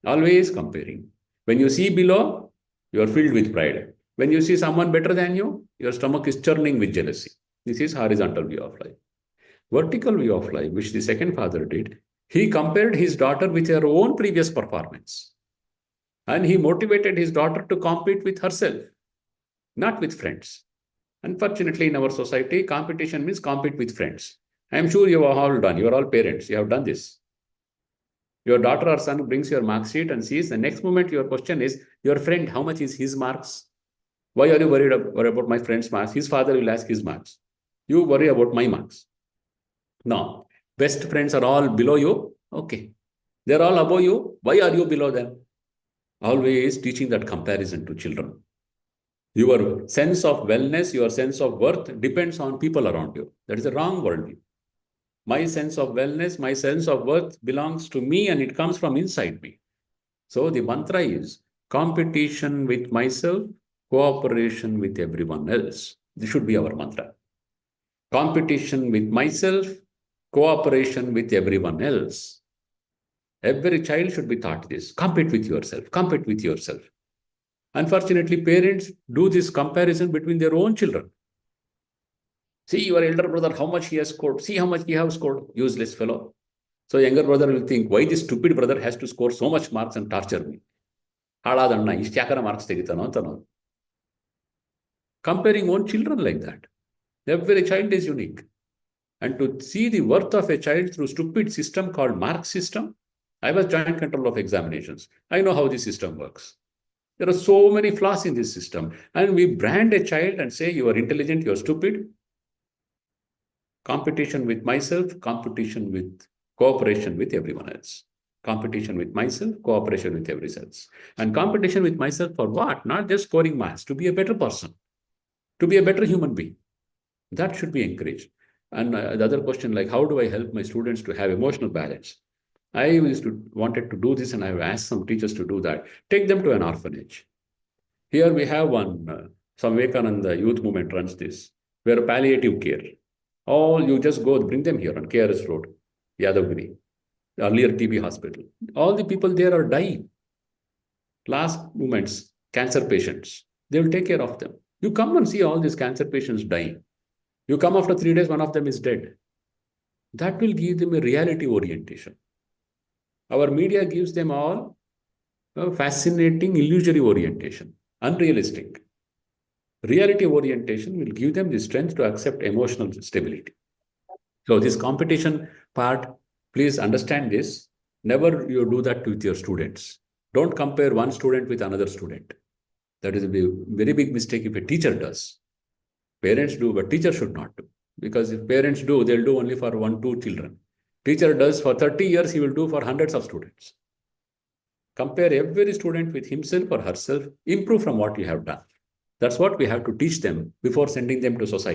Always comparing. When you see below, you are filled with pride. When you see someone better than you, your stomach is churning with jealousy. This is horizontal view of life. Vertical view of life, which the second father did, he compared his daughter with her own previous performance. And he motivated his daughter to compete with herself, not with friends. Unfortunately, in our society, competition means compete with friends. I am sure you have all done. You are all parents. You have done this. Your daughter or son brings your mark sheet and sees the next moment your question is, your friend, how much is his marks? Why are you worried about my friend's marks? His father will ask his marks. You worry about my marks. No, best friends are all below you. Okay. They're all above you. Why are you below them? Always teaching that comparison to children. Your sense of wellness, your sense of worth depends on people around you. That is a wrong worldview. My sense of wellness, my sense of worth belongs to me and it comes from inside me. So the mantra is competition with myself, cooperation with everyone else. This should be our mantra. Competition with myself, cooperation with everyone else. Every child should be taught this. Compete with yourself. Compete with yourself. Unfortunately, parents do this comparison between their own children. See your elder brother, how much he has scored. See how much he has scored. Useless fellow. So younger brother will think, why this stupid brother has to score so much marks and torture me? Marks comparing own children like that. Every child is unique. And to see the worth of a child through stupid system called mark system, I was joint control of examinations. I know how this system works. There are so many flaws in this system. And we brand a child and say, you are intelligent, you are stupid. Competition with myself, competition with cooperation with everyone else. Competition with myself, cooperation with everyone else. And competition with myself for what? Not just scoring marks, to be a better person, to be a better human being. That should be encouraged. And the other question, like, how do I help my students to have emotional balance? I wanted to do this, and I have asked some teachers to do that. Take them to an orphanage. Here we have one, Swami Vivekananda Youth Movement runs this, where palliative care. All you just go, bring them here on KRS Road, Yadavgiri, the earlier TB hospital. All the people there are dying. Last moments, cancer patients. They will take care of them. You come and see all these cancer patients dying. You come after 3 days, one of them is dead. That will give them a reality orientation. Our media gives them all a fascinating illusory orientation, unrealistic. Reality orientation will give them the strength to accept emotional stability. So this competition part, please understand this. Never you do that with your students. Don't compare one student with another student. That is a very big mistake if a teacher does. Parents do, but teachers should not do. Because if parents do, they'll do only for 1-2 children. Teacher does for 30 years, he will do for hundreds of students. Compare every student with himself or herself, improve from what you have done. That's what we have to teach them before sending them to society.